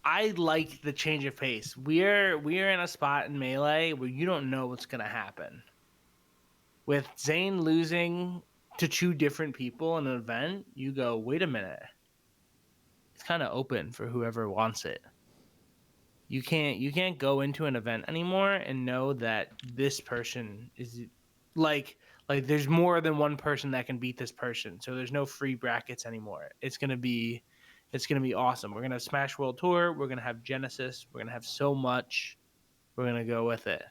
I like the change of pace. We're in a spot in Melee where you don't know what's going to happen. With Zane losing to two different people in an event, you go, wait a minute. It's kind of open for whoever wants it. You can't go into an event anymore and know that this person is like there's more than one person that can beat this person. So there's no free brackets anymore. It's gonna be awesome. We're gonna have Smash World Tour. We're gonna have Genesis. We're gonna have so much. We're gonna go with it.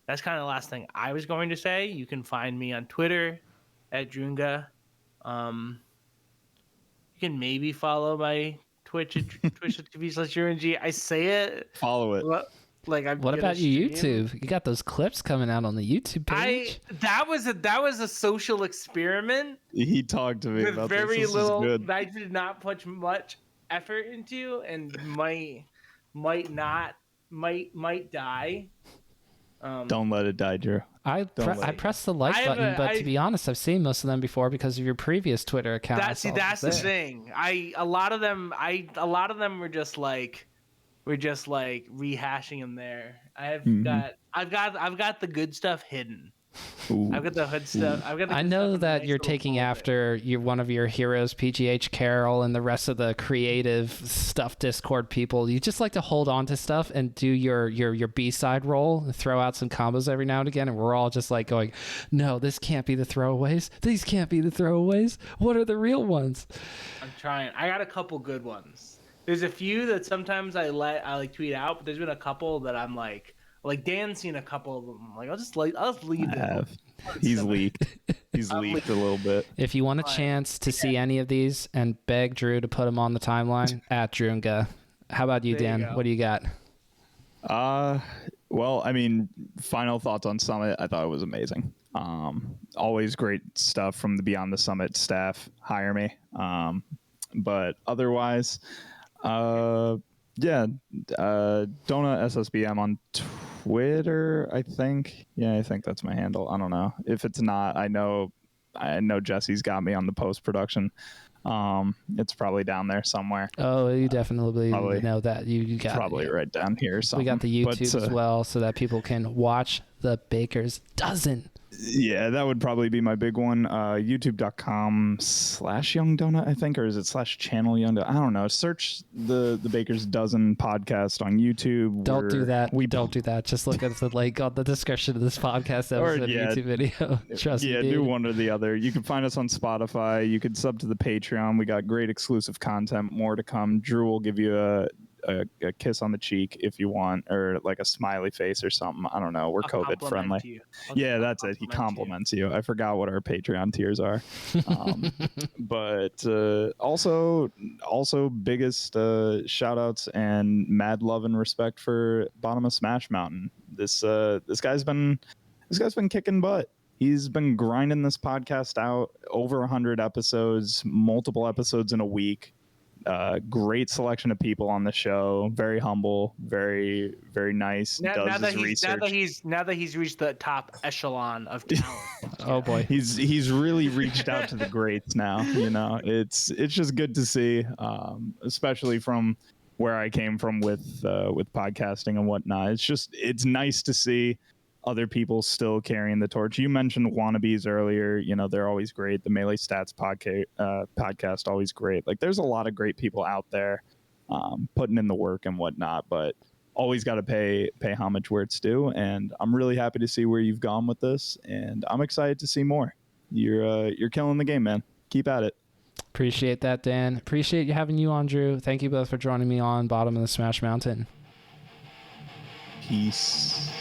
That's kind of the last thing I was going to say. You can find me on Twitter at DrewNG. You can maybe follow my Twitch at twitch.tv/DrewNG. I say it. Follow it. What about your YouTube? You got those clips coming out on the YouTube page. That was a social experiment. He talked to me with about very this. little that I did not put much effort into, and might die. Don't let it die, Drew. I pressed the like button, but to be honest, I've seen most of them before because of your previous Twitter account. That's the thing. A lot of them were just like rehashing them there. I've got the good stuff hidden. Ooh. I've got the hood stuff. I know that you're taking after one of your heroes, PGH Carroll, and the rest of the creative stuff Discord people. You just like to hold on to stuff and do your B-side roll and throw out some combos every now and again, and we're all just like going, no, this can't be the throwaways. These can't be the throwaways. What are the real ones? I'm trying. I got a couple good ones. There's a few that sometimes I tweet out, but there's been a couple that I'm like Dan's seen a couple of them. I'll just leave them. He's leaked. He's leaked a little bit. If you want a chance to see any of these and beg Drew to put them on the timeline, at DrewNG. How about you, Dan? What do you got? Well, I mean, final thoughts on Summit. I thought it was amazing. Always great stuff from the Beyond the Summit staff. Hire me. But otherwise, DrewNG SSBM on Twitter, I think. Yeah, I think that's my handle. I don't know. If it's not, I know Jesse's got me on the post production. It's probably down there somewhere. Oh, you definitely know that. You got probably it. Right down here or something. We got the YouTube as well, so that people can watch the Baker's Dozen. Yeah, that would probably be my big one. YouTube.com/YungD0nut, I think, or is it /channel YungD0nut? I don't know. Search the Baker's Dozen podcast on YouTube. Don't do that. Don't do that. Just look at the link on the description of this podcast episode YouTube video. Trust me, dude. Do one or the other. You can find us on Spotify. You can sub to the Patreon. We got great exclusive content, more to come. Drew will give you a kiss on the cheek if you want, or like a smiley face or something. I don't know. We're COVID friendly. Yeah, that's it. He compliments you. I forgot what our Patreon tiers are. But also biggest shout outs and mad love and respect for Bottom of Smash Mountain. This guy's been kicking butt. He's been grinding this podcast out over 100 episodes, multiple episodes in a week. Great selection of people on the show. Very humble, very nice. Now that he's reached the top echelon of talent. Oh boy, he's really reached out to the greats now. You know, it's just good to see, especially from where I came from with podcasting and whatnot. It's nice to see other people still carrying the torch. You mentioned wannabes earlier. You know, they're always great. The Melee Stats podcast, always great. Like, there's a lot of great people out there putting in the work and whatnot, but always got to pay homage where it's due. And I'm really happy to see where you've gone with this, and I'm excited to see more. You're killing the game, man. Keep at it. Appreciate that, Dan. Appreciate you having you on, Drew. Thank you both for joining me on Bottom of the Smash Mountain. Peace.